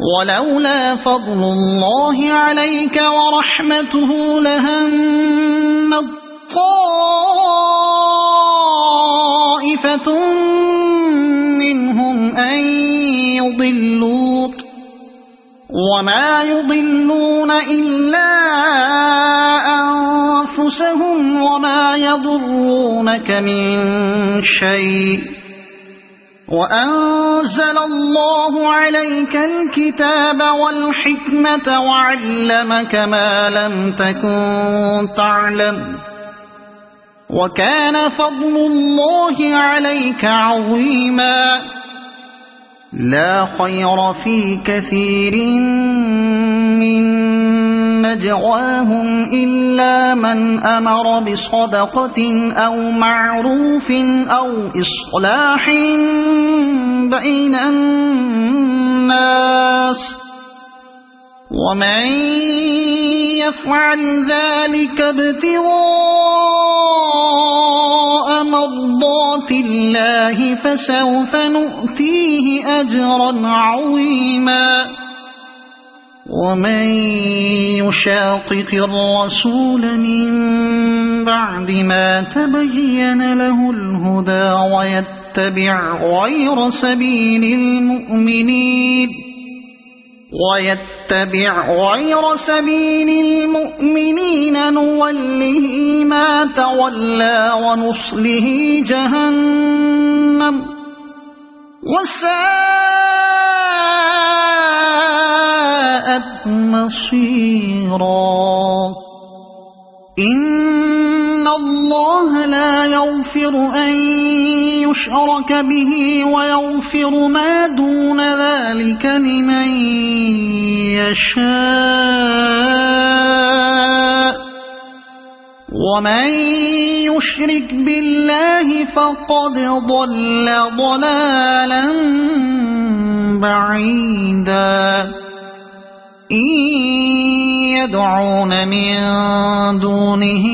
ولولا فضل الله عليك ورحمته لهمت طائفة منهم أن يضلوك وما يضلون إلا أنفسهم وما يضرونك من شيء وأنزل الله عليك الكتاب والحكمة وعلمك ما لم تكن تعلم وكان فضل الله عليك عظيما لا خير في كثير من نجواهم إلا من أمر بصدقة أو معروف أو إصلاح بين الناس ومن يفعل ذلك ابتغاء مرضات الله فسوف نؤتيه أجرا عظيما ومن يشاقق الرسول من بعد ما تبين له الهدى ويتبع غير سبيل المؤمنين نوله ما تولى ونصله جهنم وساءت مصيرا إن الله لا يغفر أن يشرك به ويغفر ما دون ذلك لمن يشاء ومن يشرك بالله فقد ضل ضلالا بعيدا إن يدعون من دونه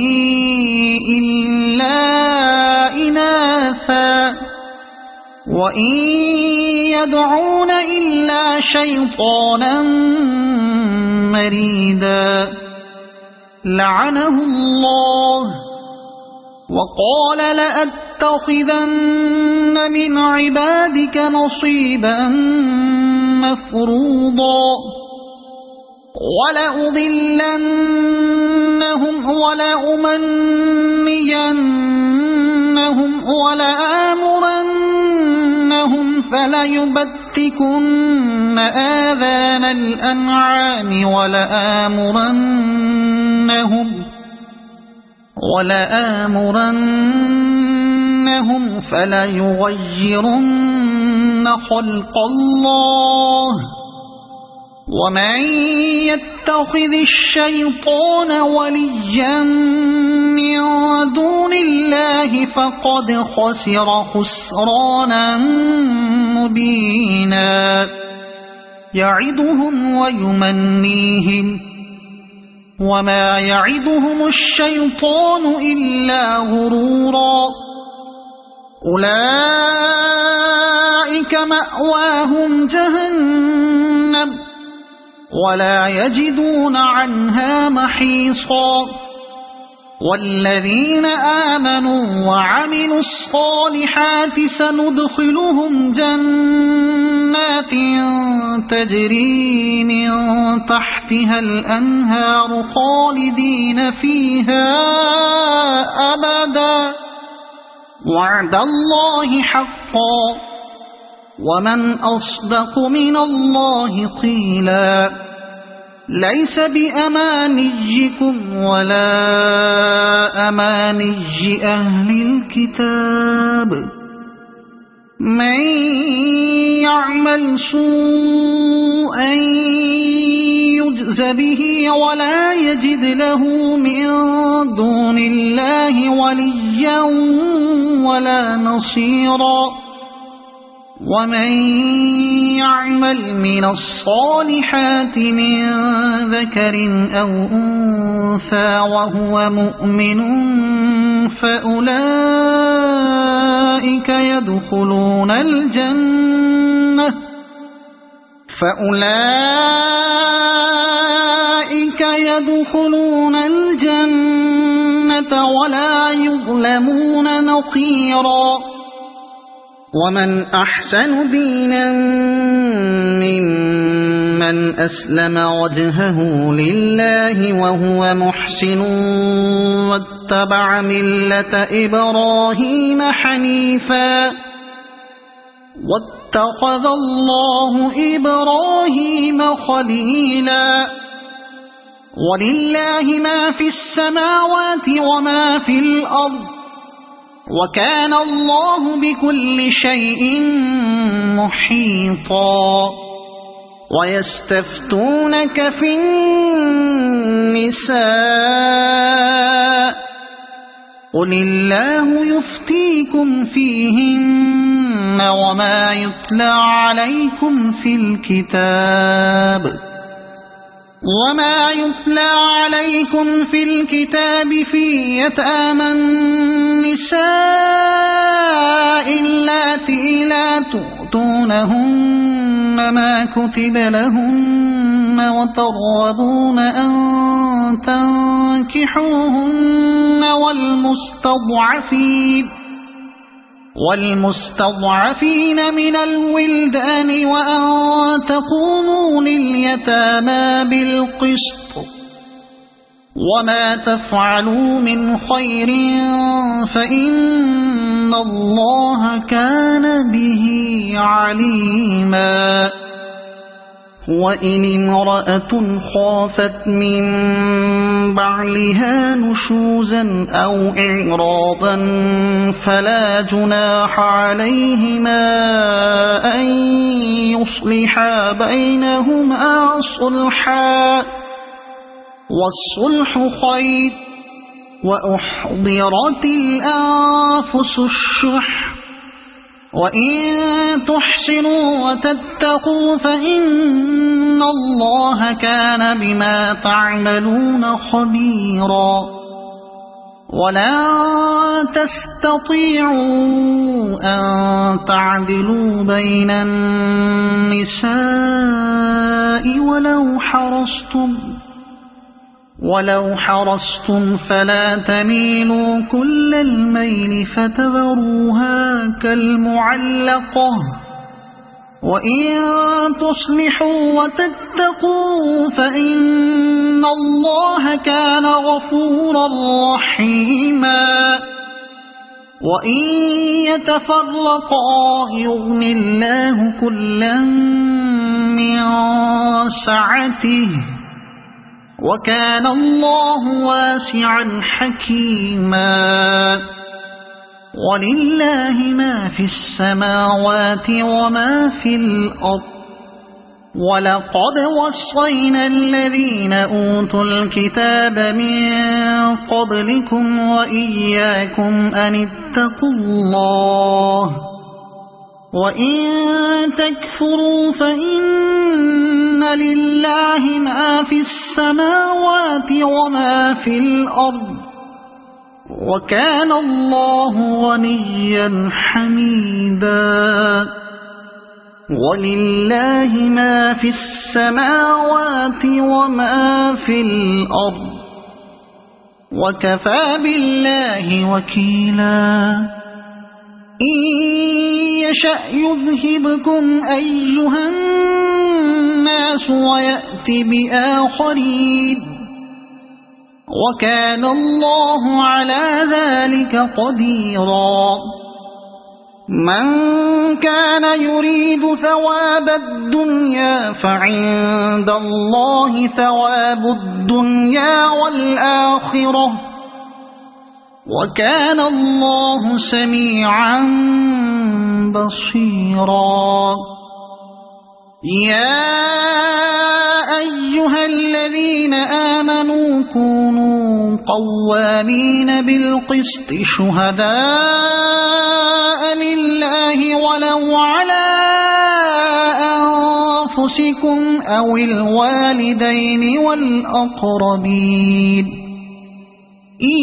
إلا إناثا وإن يدعون إلا شيطانا مريدا لعنه الله وقال لأتخذن من عبادك نصيبا مفروضا ولأضلنهم ولأمنينهم ولآمرنهم فليبتكن آذان الأنعام ولآمرنهم فليغيرن خلق الله ومن يتخذ الشيطان وليا من دون الله فقد خسر خسرانا مبينا يعدهم ويمنيهم وما يعدهم الشيطان إلا غرورا أولئك مأواهم جهنم ولا يجدون عنها محيصا والذين آمنوا وعملوا الصالحات سندخلهم جنات تجري من تحتها الأنهار خالدين فيها أبدا وعد الله حقا ومن أصدق من الله قيلا ليس بأمانيكم ولا أماني أهل الكتاب من يعمل سوءا يجز به ولا يجد له من دون الله وليا ولا نصيرا ومن يعمل من الصالحات من ذكر أو أنثى وهو مؤمن فأولئك يدخلون الجنة ولا يظلمون نقيرا ومن أحسن دينا ممن أسلم وجهه لله وهو محسن واتبع ملة إبراهيم حنيفا واتخذ الله إبراهيم خليلا ولله ما في السماوات وما في الأرض وكان الله بكل شيء محيطا ويستفتونك في النساء قل الله يفتيكم فيهن وما يتلى عليكم في الكتاب في يتامى النساء اللاتي لا تؤتونهن ما كتب لهن وترغبون أن تنكحوهن والمستضعفين من الولدان وأن تقوموا لليتامى بالقسط وما تفعلوا من خير فإن الله كان به عليما وإن امرأة خافت من بعلها نشوزا أو إعراضا فلا جناح عليهما أن يصلحا بينهما صلحا والصلح خير وأحضرت الأنفس الشح وإن تحسنوا وتتقوا فإن الله كان بما تعملون خبيرا ولن تستطيعوا أن تعدلوا بين النساء ولو حرصتم فلا تميلوا كل الميل فتذروها كالمعلقة وإن تصلحوا وتتقوا فإن الله كان غفورا رحيما وإن يتفرقا يغن الله كلا من سعته وكان الله واسعا حكيما ولله ما في السماوات وما في الأرض ولقد وصينا الذين أوتوا الكتاب من قبلكم وإياكم أن اتقوا الله وإن تكفروا فإن لله ما في السماوات وما في الأرض وكان الله غنيا حميدا ولله ما في السماوات وما في الأرض وكفى بالله وكيلا إن يشأ يذهبكم أيها الناس ويأتي بآخرين وكان الله على ذلك قديرا من كان يريد ثواب الدنيا فعند الله ثواب الدنيا والآخرة وكان الله سميعا بصيرا يا أيها الذين آمنوا كونوا قوامين بالقسط شهداء لله ولو على أنفسكم أو الوالدين والأقربين إن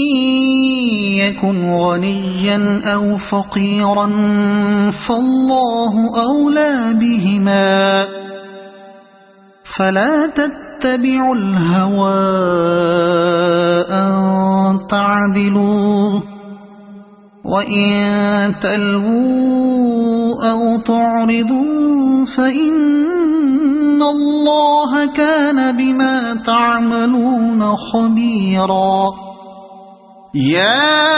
يكن غنيا أو فقيرا فالله أولى بهما فلا تتبعوا الهوى أن تعدلوا وإن تلووا أو تعرضوا فإن الله كان بما تعملون خبيرا يا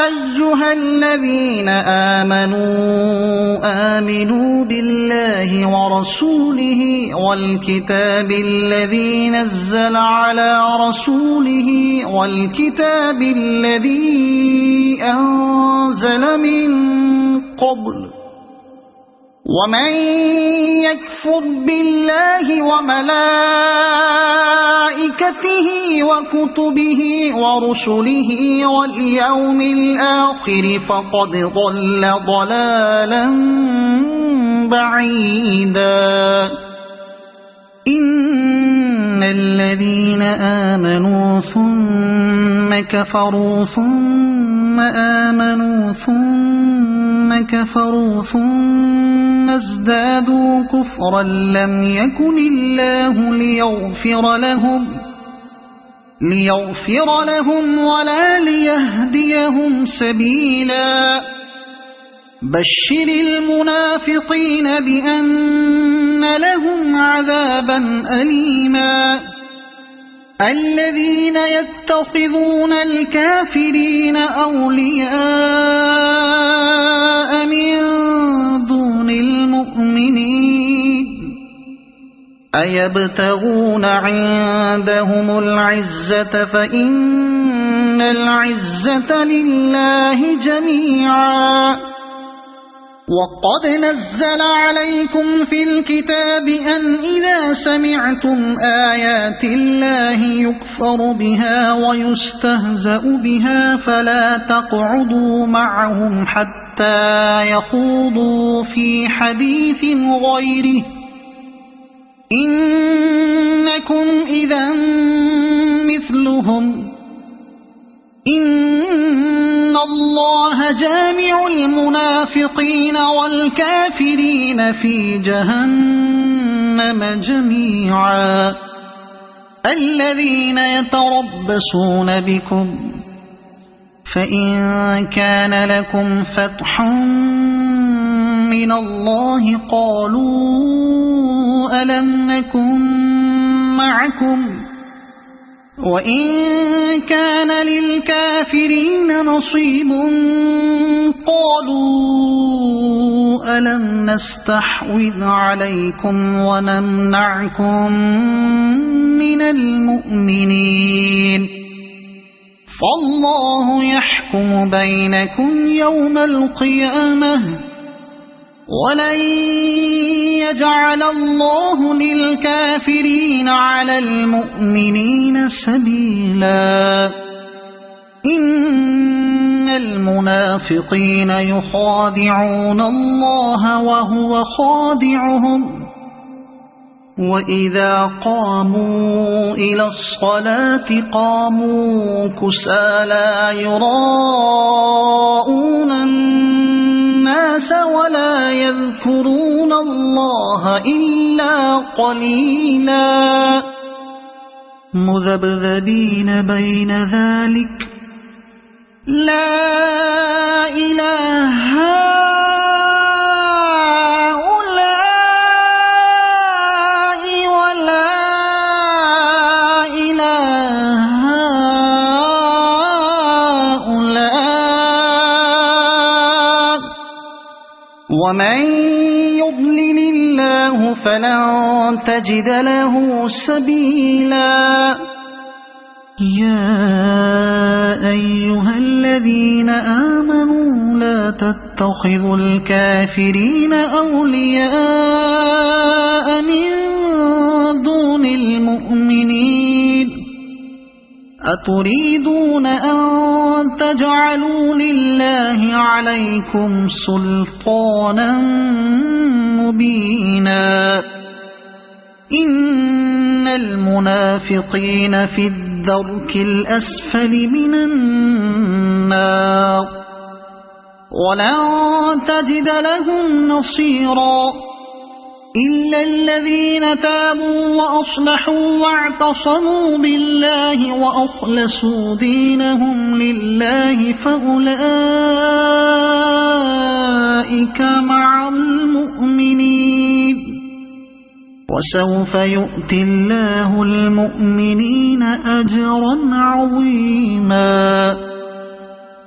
أيها الذين آمنوا بالله ورسوله والكتاب الذي نزل على رسوله والكتاب الذي أنزل من قبل ومن يكفر بالله وملائكته وكتبه ورسله واليوم الآخر فقد ضل ضلالا بعيدا إن الذين آمنوا ثم كفروا ثم ثم آمنوا ثم كفروا ثم ازدادوا كفرا لم يكن الله ليغفر لهم ولا ليهديهم سبيلا بشر المنافقين بأن لهم عذابا أليما الذين يتخذون الكافرين أولياء من دون المؤمنين أيبتغون عندهم العزة فإن العزة لله جميعا وقد نزل عليكم في الكتاب أن إذا سمعتم آيات الله يكفر بها ويستهزأ بها فلا تقعدوا معهم حتى يخوضوا في حديث غيره إنكم إذا مثلهم إن الله جامع المنافقين والكافرين في جهنم جميعا الذين يتربصون بكم فإن كان لكم فتح من الله قالوا ألم نكن معكم وإن كان للكافرين نصيب قالوا ألم نستحوذ عليكم ونمنعكم من المؤمنين فالله يحكم بينكم يوم القيامة ولن يجعل الله للكافرين على المؤمنين سبيلا إن المنافقين يخادعون الله وهو خادعهم وإذا قاموا إلى الصلاة قاموا كسالى يراءون الناس ولا يذكرون الله إلا قليلا مذبذبين بين ذلك لا إله هؤلاء ولا إله هؤلاء ومن يضلل الله فلن تجد له سبيلا يا أيها الذين آمنوا لا تتخذوا الكافرين أولياء من دون المؤمنين أتريدون أن تجعلوا لله عليكم سلطانا مبينا إن المنافقين في الدرك الأسفل من النار ولن تجد لهم نصيرا إلا الذين تابوا وأصلحوا واعتصموا بالله وأخلصوا دينهم لله فأولئك مع المؤمنين وسوف يؤتي الله المؤمنين أجرا عظيما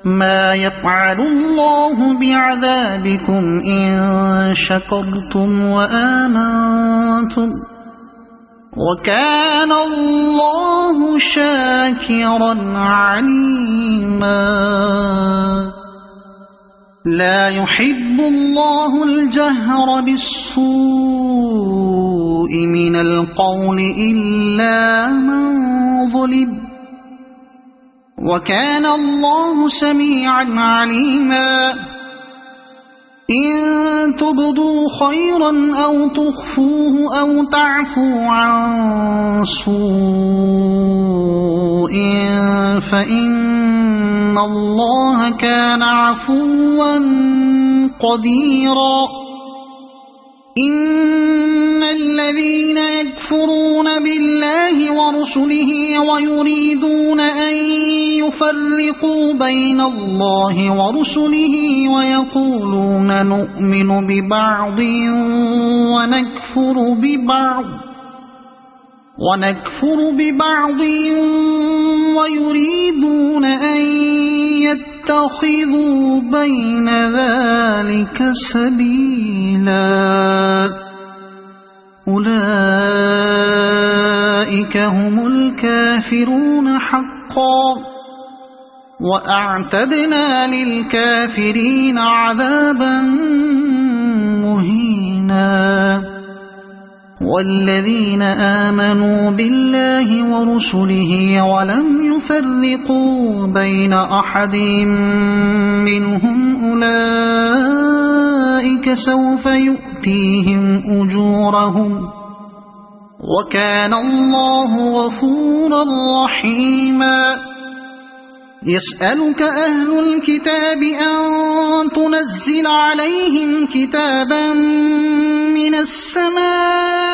ما يفعل الله بعذابكم إن شكرتم وآمنتم وكان الله شاكرا عليما لا يحب الله الجهر بالسوء من القول إلا من ظلم وكان الله سميعا عليما إن تبدوا خيرا أو تخفوه أو تعفوا عن سوء فإن إن الله كان عفوا قديرا إن الذين يكفرون بالله ورسله ويريدون أن يفرقوا بين الله ورسله ويقولون نؤمن ببعض ونكفر ببعض ويريدون أن يتخذوا بين ذلك سبيلا أولئك هم الكافرون حقا وأعتدنا للكافرين عذابا مهينا والذين آمنوا بالله ورسله ولم يفرقوا بين أحد منهم أولئك سوف يؤتيهم أجورهم وكان الله غفورا رحيما يسألك أهل الكتاب أن تنزل عليهم كتابا من السماء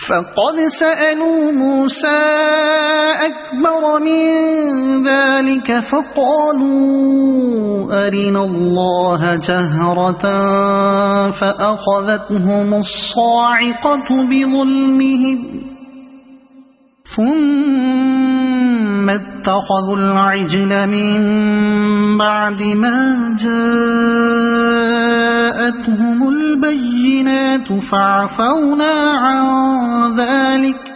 فقد سألوا موسى أكبر من ذلك فقالوا أرنا الله جهرة فأخذتهم الصاعقة بظلمهم ثم اتخذوا العجل من بعد ما جاءتهم البينات فعفونا عن ذلك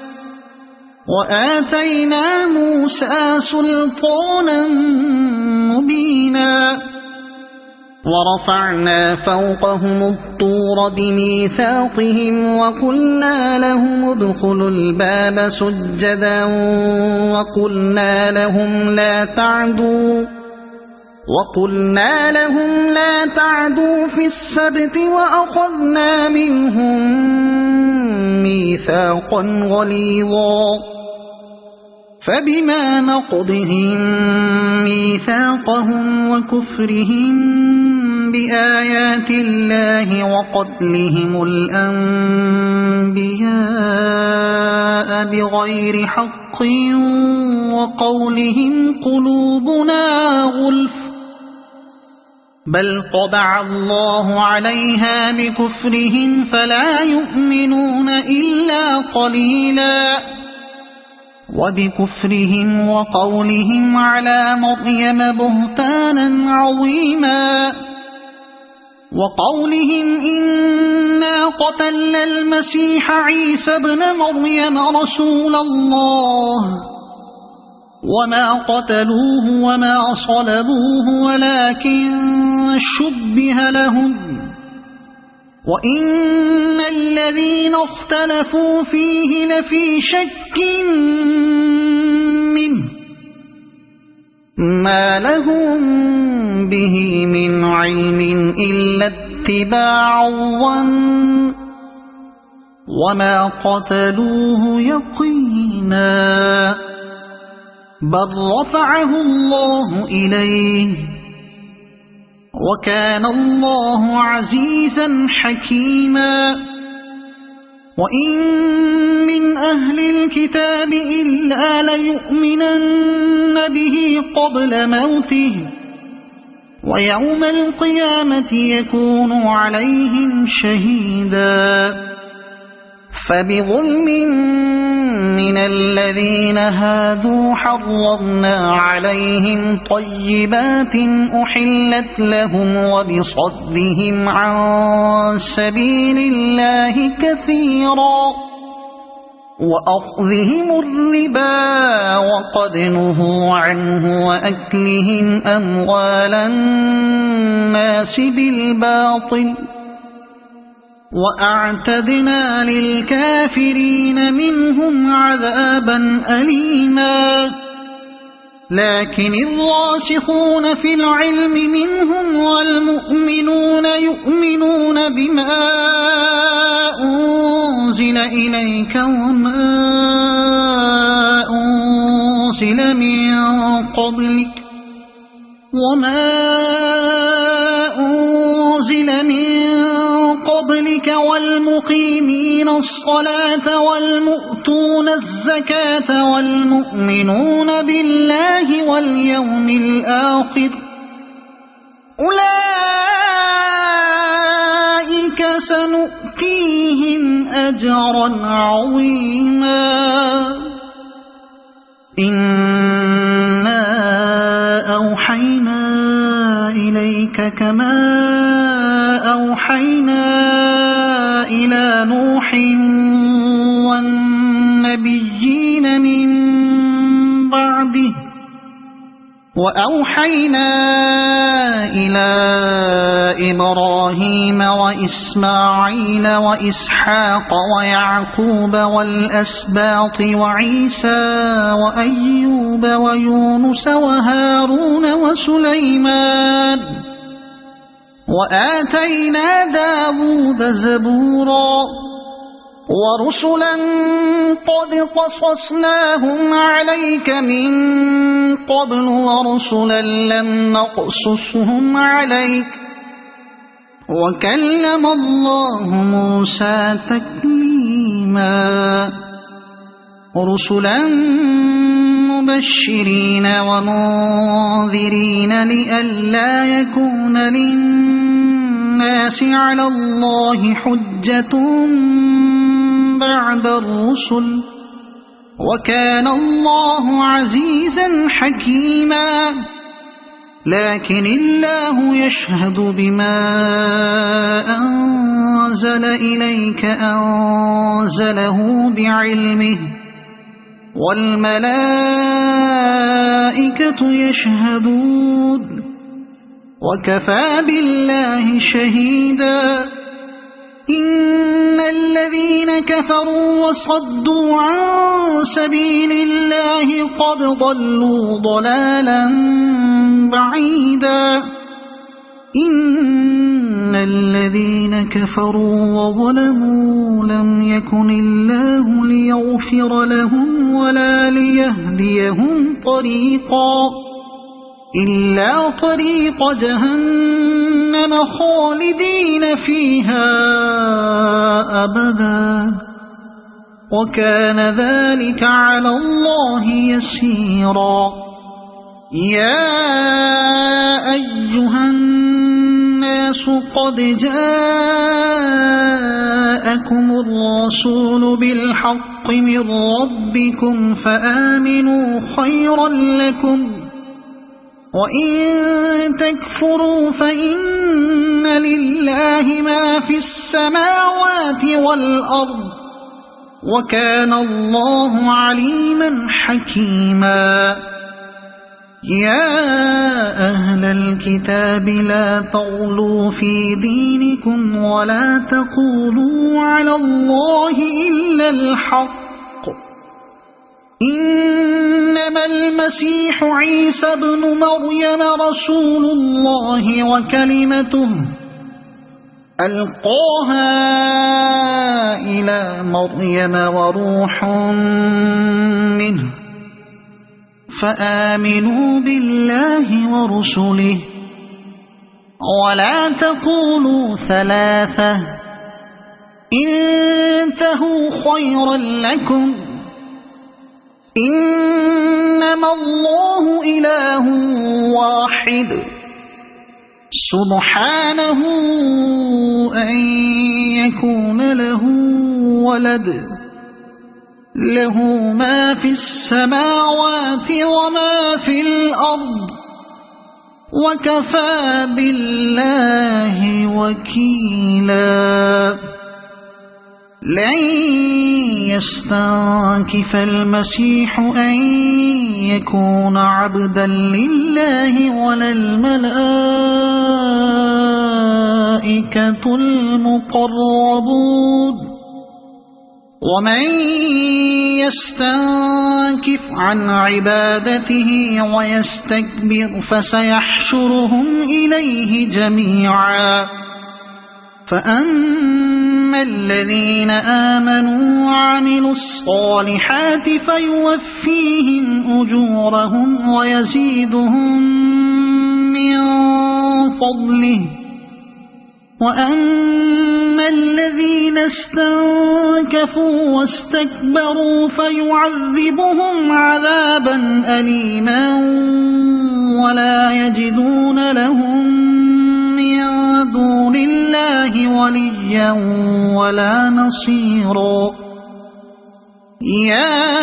وآتينا موسى سلطانا مبينا ورفعنا فوقهم الطور بميثاقهم وقلنا لهم ادخلوا الباب سجدا وقلنا لهم لا تعدوا في السبت وأخذنا منهم ميثاقا غليظا فبما نقضهم ميثاقهم وكفرهم بآيات الله وقتلهم الأنبياء بغير حق وقولهم قلوبنا غلف بل طبع الله عليها بكفرهم فلا يؤمنون إلا قليلا وبكفرهم وقولهم على مريم بهتانا عظيما وقولهم إنا قتلنا المسيح عيسى ابن مريم رسول الله وما قتلوه وما صلبوه ولكن شبه لهم وإن الذين اختلفوا فيه لفي شك منه ما لهم به من علم إلا اتباع الظن وما قتلوه يقينا بل رفعه الله إليه وكان الله عزيزا حكيما وإن من أهل الكتاب إلا ليؤمنن به قبل موته ويوم القيامة يكون عليهم شهيدا فبظلم من الذين هادوا حرمنا عليهم طيبات أحلت لهم وبصدهم عن سبيل الله كثيرا وأخذهم الربا وقد نهوا عنه وأكلهم أموال الناس بالباطل وأعتدنا للكافرين منهم عذابا أليما لكن الراسخون في العلم منهم والمؤمنون يؤمنون بما أنزل إليك وما أنزل من قبلك والمقيمين الصلاة والمؤتون الزكاة والمؤمنون بالله واليوم الآخر أولئك سنؤتيهم أجرا عظيما إنا أوحينا إليك كما أوحينا إلى نوح والنبيين من بعده وأوحينا إلى إبراهيم وإسماعيل وإسحاق ويعقوب والأسباط وعيسى وأيوب ويونس وهارون وسليمان وآتينا داود زبورا ورسلا قد قصصناهم عليك من قبل ورسلا لم نقصصهم عليك وكلم الله موسى تكليما رسلا مبشرين ومنذرين لئلا يكون للناس على الله حجة بعد الرسل وكان الله عزيزا حكيما لكن الله يشهد بما أنزل إليك أنزله بعلمه والملائكة يشهدون وكفى بالله شهيدا إن الذين كفروا وصدوا عن سبيل الله قد ضلوا ضلالا بعيدا إن الذين كفروا وظلموا لم يكن الله ليغفر لهم ولا ليهديهم طريقا إلا طريق جهنم خالدين فيها أبدا وكان ذلك على الله يسيرا يا أيها الناس قد جاءكم الرسول بالحق من ربكم فآمنوا خيرا لكم وإن تكفروا فإن لله ما في السماوات والأرض وكان الله عليما حكيما يا أهل الكتاب لا تغلوا في دينكم ولا تقولوا على الله إلا الحق إنما المسيح عيسى ابن مريم رسول الله وكلمته ألقاها إلى مريم وروح منه فآمنوا بالله ورسله ولا تقولوا ثلاثة انتهوا خيرا لكم إنما الله إله واحد سبحانه أن يكون له ولد له ما في السماوات وما في الأرض وكفى بالله وكيلا لن يستنكف المسيح أن يكون عبدا لله ولا الملائكة المقربون ومن يستنكف عن عبادته ويستكبر فسيحشرهم إليه جميعا فأما الذين آمنوا وعملوا الصالحات فيوفيهم أجورهم ويزيدهم من فضله وأما الذين استنكفوا واستكبروا فيعذبهم عذابا أليما ولا يجدون لهم من دون الله وليا ولا نصيرا يا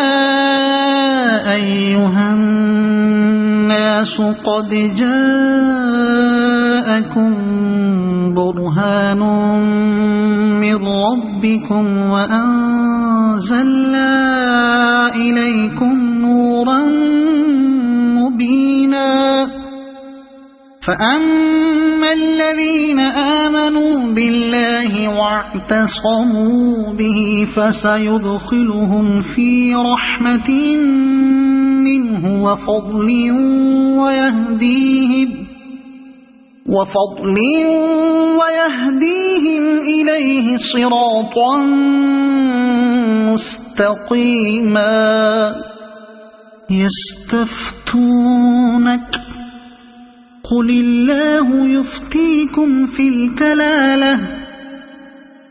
أيها الناس قد جاءكم برهان من ربكم وأنزلنا إليكم نورا مبينا فأما الذين آمنوا بالله واعتصموا به فسيدخلهم في رحمة منه وفضل ويهديهم إليه صراطا مستقيما يستفتونك قل الله يفتيكم في الكلالة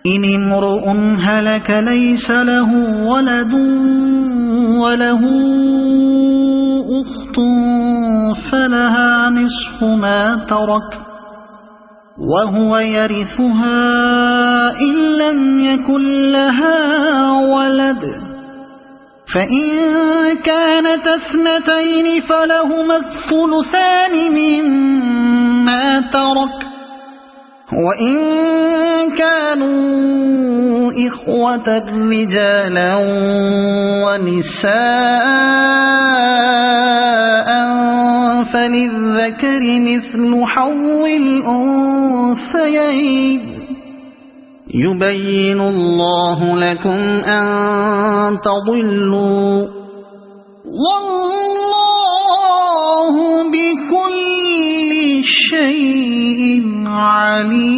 إن امرؤ هلك ليس له ولد وله أخت فلها نصف ما ترك وهو يرثها إن لم يكن لها ولد فإن كانت اثنتين فلهما الثلثان مما ترك وإن كانوا إخوة رجالا ونساء فللذكر مثل حظ الأنثيين يبين الله لكم أن تضلوا والله بكل شيء عليم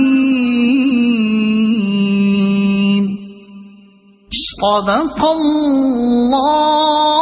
صدق الله